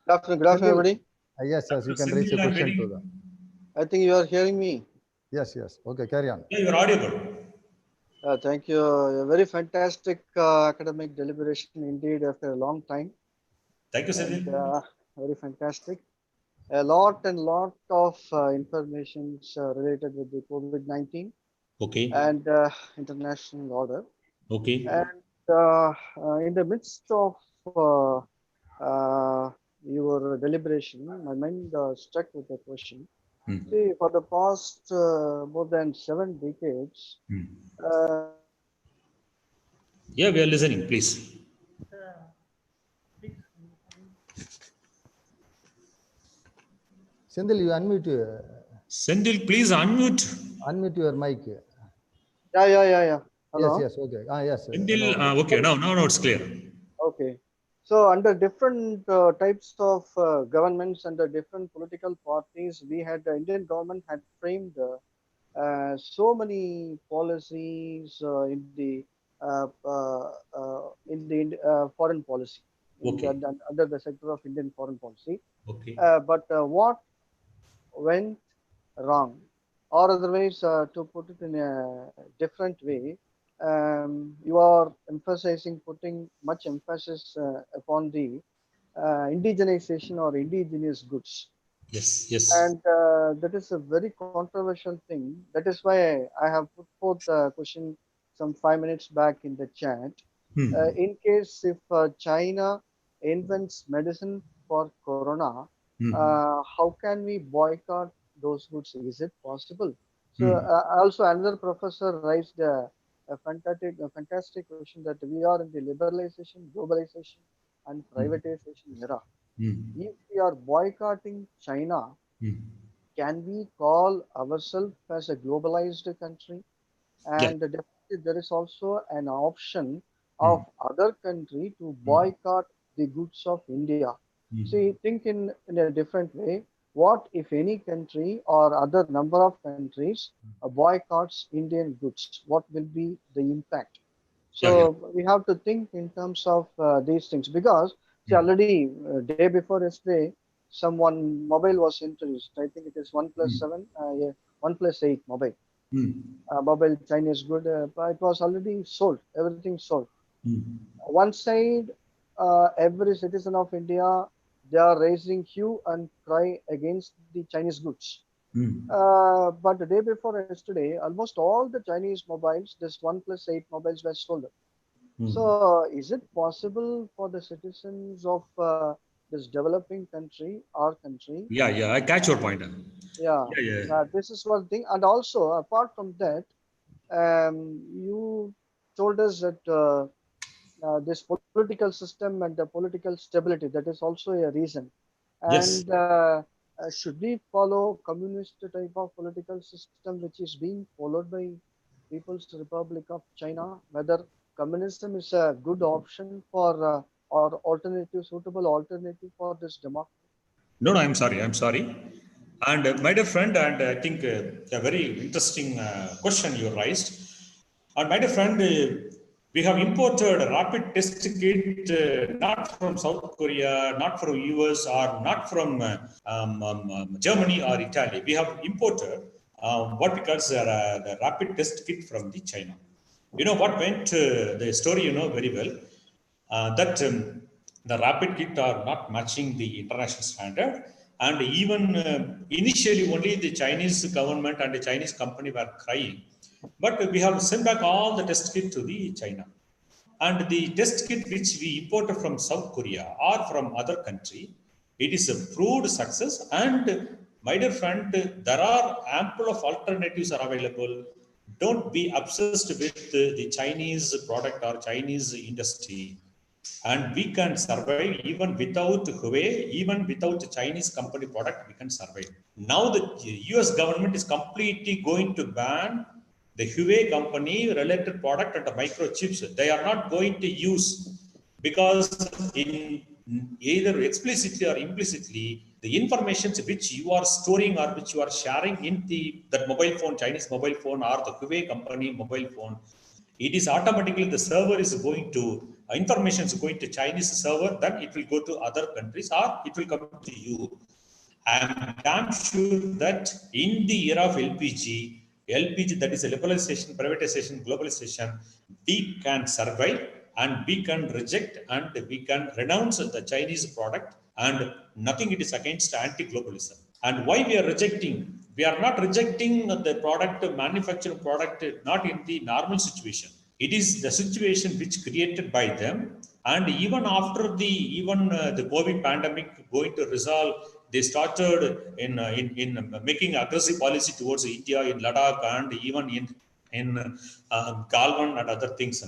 Good afternoon, everybody. Yes, you can raise a question to them. I think you are hearing me. Yes. Okay, carry on. Yeah, you are audible. Thank you. A very fantastic academic deliberation indeed after a long time. Thank you, Sendil. Very fantastic. A lot of information related with the COVID-19 and international order. Okay. And in the midst of your deliberation, my mind struck with a question. See, for the past more than 7 decades. Yeah, we are listening, please. Sendil, you unmute. Sendil, please unmute. Unmute your mic. Yeah. Hello? Yes, okay. Yes. Sendil, okay, now it's clear. Okay. So under different types of governments, under different political parties, we had the Indian government had framed so many policies in the foreign policy, under the sector of Indian foreign policy. Okay. But what went wrong, or otherwise, to put it in a different way, you are putting much emphasis upon the indigenization or indigenous goods. Yes. And that is a very controversial thing. That is why I have put forth the question some 5 minutes back in the chat. In case if China invents medicine for corona, how can we boycott those goods? Is it possible? So also another professor raised a fantastic question that we are in the liberalization, globalization, and privatization era. If we are boycotting China, can we call ourselves as a globalized country? And definitely there is also an option of other country to boycott the goods of India. See, think in a different way. What if any country or other number of countries boycotts Indian goods? What will be the impact? So we have to think in terms of these things, because see, already day before yesterday, someone mobile was introduced. I think it is OnePlus 7, OnePlus 8 mobile. Mobile Chinese good, but it was already sold. Everything sold. One side, every citizen of India, they are raising hue and cry against the Chinese goods. But the day before yesterday, almost all the Chinese mobiles, this OnePlus 8 mobiles were sold. So, is it possible for the citizens of this developing country, our country? Yeah, yeah, I catch your point. Yeah, Yeah, yeah. this is one thing. And also, apart from that, you told us that this political system and the political stability, that is also a reason. Yes. And should we follow communist type of political system which is being followed by People's Republic of China? Whether communism is a good option for or alternative, suitable alternative for this democracy? No, no, I'm sorry. I'm sorry. And my dear friend, and I think a very interesting question you raised. And my dear friend, we have imported a rapid test kit not from South Korea, not from US, or not from Germany or Italy. We have imported what we call the rapid test kit from the China. You know what went the story, you know very well, that the rapid kit are not matching the international standard. And even initially only the Chinese government and the Chinese company were crying. But we have sent back all the test kit to the China. And the test kit which we imported from South Korea or from other country, it is a proved success. And my dear friend, there are ample of alternatives are available. Don't be obsessed with the Chinese product or Chinese industry. And we can survive even without Huawei, even without the Chinese company product, we can survive. Now the US government is completely going to ban the Huawei company related product and the microchips. They are not going to use, because in either explicitly or implicitly, the information which you are storing or which you are sharing in that mobile phone, Chinese mobile phone or the Huawei company mobile phone, it is automatically the server is going to information is going to Chinese server, then it will go to other countries or it will come to you. I am damn sure that in the era of LPG, that is a liberalization, privatization, globalization, we can survive and we can reject and we can renounce the Chinese product, and nothing it is against anti-globalism. And why we are rejecting? We are not rejecting the product, manufacturing product, not in the normal situation. It is the situation which created by them. And even after the COVID pandemic going to resolve, they started in making aggressive policy towards India in Ladakh and even in Galwan and other things.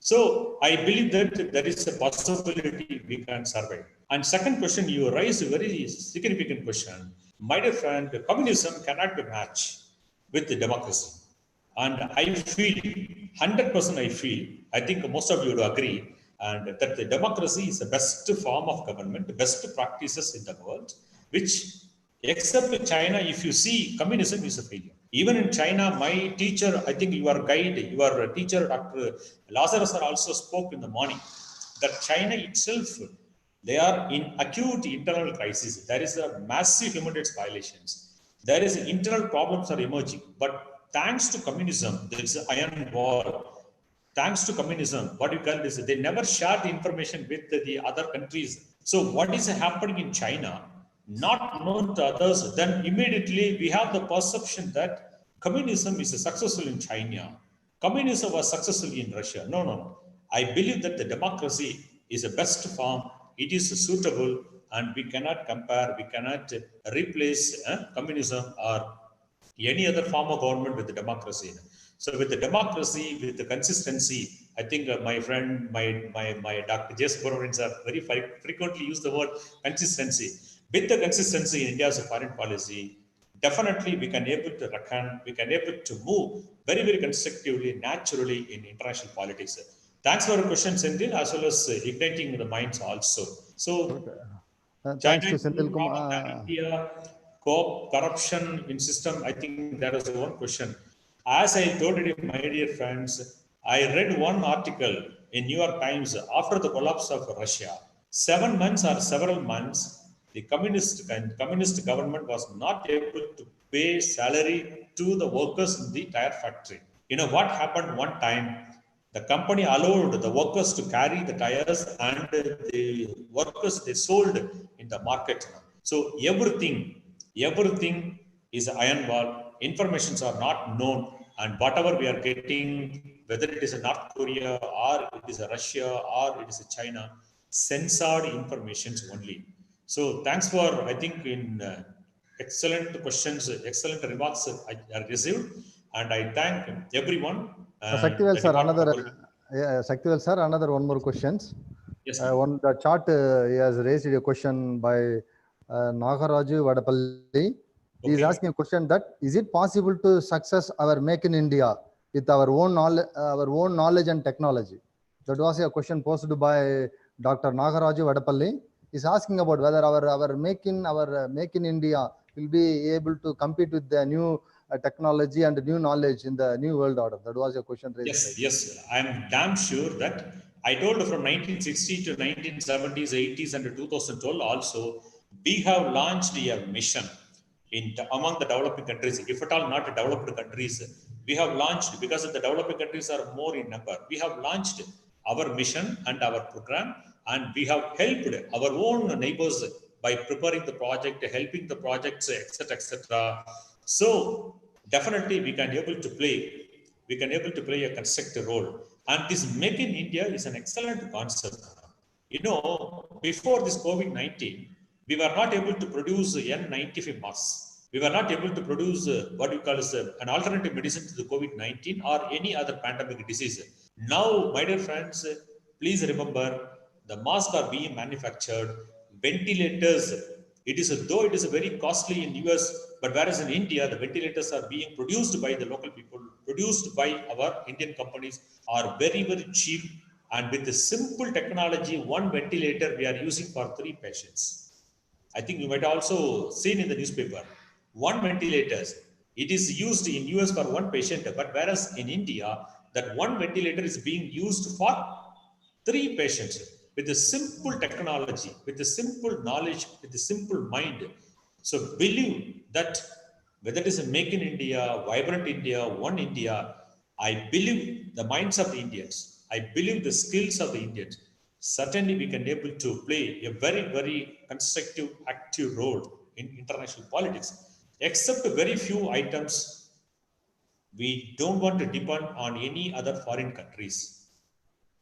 So I believe that there is a possibility we can survive. And second question, you raised a very significant question. My dear friend, communism cannot be matched with the democracy. And I feel, 100% I think most of you would agree, and that the democracy is the best form of government, the best practices in the world, which, except China, if you see, communism is a failure. Even in China, my teacher, I think your guide, your teacher, Dr. Lazarus, also spoke in the morning that China itself, they are in acute internal crisis. There is a massive human rights violations. There is internal problems are emerging. But thanks to communism, there is an iron wall. Thanks to communism, what you call this, they never share the information with the other countries. So what is happening in China, not known to others, then immediately we have the perception that communism is successful in China. Communism was successful in Russia. No, no, no. I believe that the democracy is the best form. It is suitable, and we cannot compare, we cannot replace communism or any other form of government with the democracy. So with the democracy, with the consistency, I think my friend, my Dr. J. Subramanian sir very frequently use the word consistency. With the consistency in India's foreign policy, definitely we can able to reckon, we can able to move very, very constructively, naturally in international politics. Thanks for your question, Senthil, as well as igniting the minds also. So Thanks China to is more Senthil problem than Kumar. India. Corruption in system, I think that is one question. As I told you, my dear friends, I read one article in New York Times after the collapse of Russia. 7 months or several months, the communist government was not able to pay salary to the workers in the tire factory. You know what happened one time? The company allowed the workers to carry the tires, and the workers they sold in the market. So everything is an iron wall. Informations are not known, and whatever we are getting, whether it is a North Korea or it is a Russia or it is a China, censored informations only. So thanks for, I think, in excellent questions, excellent remarks I received, and I thank everyone. Saktivel The sir, Department another, of Saktivel sir, another one more questions. Yes, On the chart, he has raised a question by Nagaraju Vadapalli. He is Okay. asking a question that, is it possible to success our Make in India with our own knowledge and technology? That was a question posed by Dr. Nagaraju Vadapalli. He is asking about whether our Make in India will be able to compete with the new technology and new knowledge in the new world order. That was a question raised. Yes, yes, I'm damn sure that I told from 1960 to 1970s, 80s, and 2012 also, we have launched a mission among the developing countries. If at all not developed countries, we have launched, because the developing countries are more in number, we have launched our mission and our program, and we have helped our own neighbors by preparing the project, helping the projects, etc., etc. So definitely we can able to play a constructive role. And this Make in India is an excellent concept. You know, before this COVID-19, we were not able to produce N95 masks. We were not able to produce what we call as an alternative medicine to the COVID-19 or any other pandemic disease. Now, my dear friends, please remember, the masks are being manufactured, ventilators. Though it is very costly in US, but whereas in India, the ventilators are being produced by the local people, produced by our Indian companies, are very, very cheap. And with the simple technology, one ventilator we are using for 3 patients. I think you might also seen in the newspaper, one ventilators, it is used in US for one patient, but whereas in India, that one ventilator is being used for 3 patients with a simple technology, with a simple knowledge, with a simple mind. So believe that whether it is a Make in India, Vibrant India, One India, I believe the minds of the Indians, I believe the skills of the Indians, certainly we can able to play a very, very constructive, active role in international politics. Except very few items, we don't want to depend on any other foreign countries.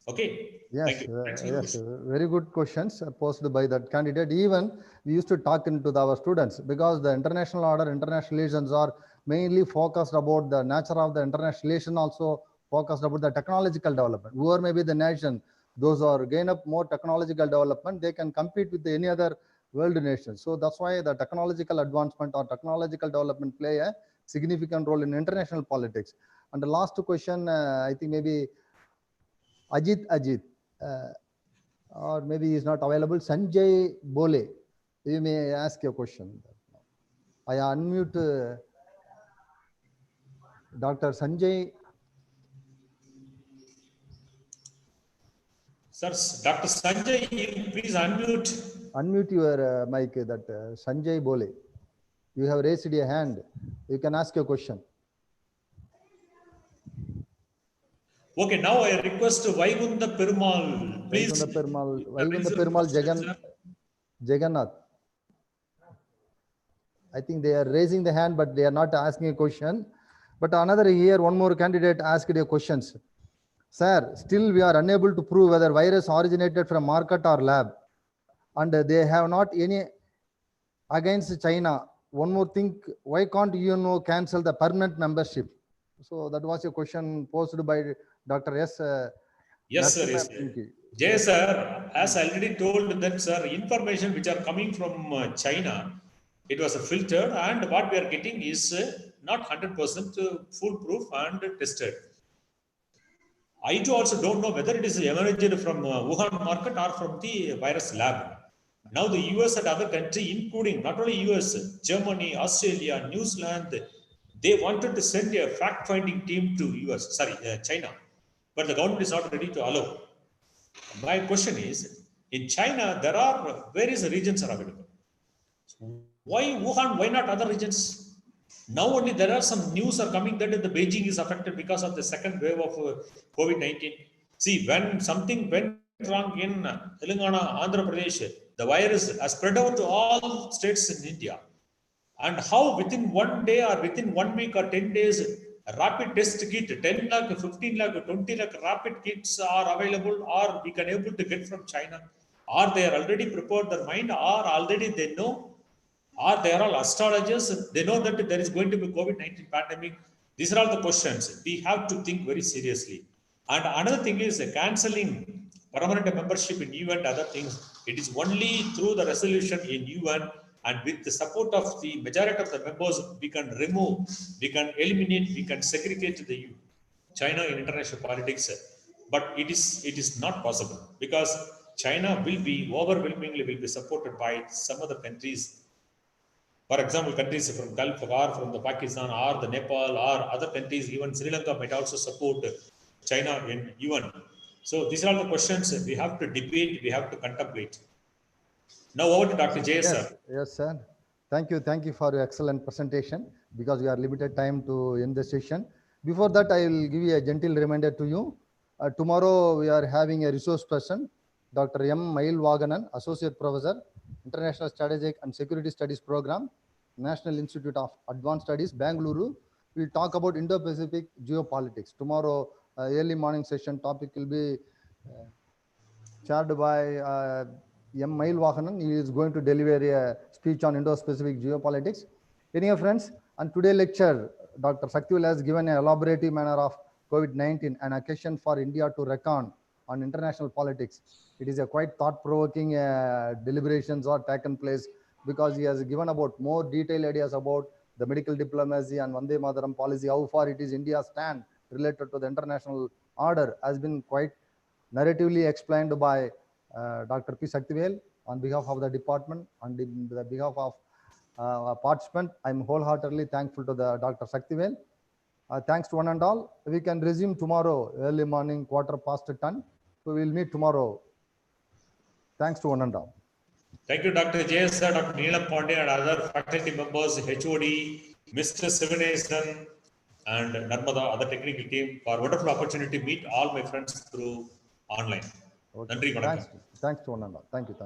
Okay. Yes, Thank you. yes, very good questions posed by that candidate. Even we used to talk into our students, because the international order, international relations are mainly focused about the nature of the international relation, also focused about the technological development. Whoever may be the nation, those are gain up more technological development, they can compete with any other world nation. So that's why the technological advancement or technological development play a significant role in international politics. And the last question, I think maybe Ajit, or maybe he is not available. Sanjay Bole, you may ask your question. I unmute Dr. Sanjay. Sir, Dr. Sanjay, please unmute. Unmute your mic, that Sanjay Bole. You have raised your hand. You can ask your question. Okay, now I request Vaigunda Perumal. Please. Vaigunda Perumal Jagannath. I think they are raising the hand, but they are not asking a question. But another here, one more candidate asked a questions. Sir, still we are unable to prove whether virus originated from market or lab. And they have not any against China. One more thing, why can't UNO cancel the permanent membership? So that was a question posed by Dr. S. Yes, sir. Yes, Jay, sir, as I already told that, sir, information which are coming from China, it was filtered, and what we are getting is not 100% foolproof and tested. I too also don't know whether it is emerged from Wuhan market or from the virus lab. Now the US and other countries, including not only US, Germany, Australia, New Zealand, they wanted to send a fact-finding team to China, but the government is not ready to allow. My question is, in China, there are various regions are available. Why Wuhan? Why not other regions? Now only there are some news are coming that the Beijing is affected because of the second wave of COVID-19. See, when something went wrong in Telangana, Andhra Pradesh, the virus has spread out to all states in India. And how within 1 day or within 1 week or 10 days, a rapid test kit, 10 lakh, 15 lakh, 20 lakh rapid kits are available, or we can able to get from China, or they are already prepared their mind, or already they know, or they are all astrologers, they know that there is going to be COVID-19 pandemic. These are all the questions we have to think very seriously. And another thing is cancelling permanent membership in UN and other things. It is only through the resolution in UN and with the support of the majority of the members, we can remove, we can eliminate, we can segregate the China in international politics. But it is not possible because China will be overwhelmingly will be supported by some other countries. For example, countries from Gulf or from the Pakistan or the Nepal or other countries, even Sri Lanka might also support China in UN. So these are all the questions we have to debate, we have to contemplate. Now over to Dr. J. Yes, Sir. yes, sir. Thank you for your excellent presentation. Because we are limited time to end the session. Before that, I will give you a gentle reminder to you. Tomorrow we are having a resource person, Dr. M. Mail Vaganan, Associate Professor, International Strategic and Security Studies Program, National Institute of Advanced Studies, Bangalore. We'll talk about Indo-Pacific geopolitics. Tomorrow, early morning session topic will be chaired by M. Mail Vahanan. He is going to deliver a speech on Indo-Pacific geopolitics. Anyway, friends, on today's lecture, Dr. Saktivel has given an elaborative manner of COVID-19, an occasion for India to reckon on international politics. It is a quite thought-provoking deliberations are taken place because he has given about more detailed ideas about the medical diplomacy and Vande Mataram policy, how far it is India's stand related to the international order has been quite narratively explained by Dr. P. Saktivel on behalf of the department and the behalf of participant. I'm wholeheartedly thankful to the Dr. Saktivel. Thanks to one and all. We can resume tomorrow early morning, 10:15. So we'll meet tomorrow. Thanks to one and all. Thank you, Dr. J.S. Sir, Dr. Neelam Pandey, and other faculty members, HOD, Mr. Sivanesan, and Narmada, other technical team, for wonderful opportunity to meet all my friends through online. Okay. Nandri, vanakkam. Thanks to one and all. Thank you.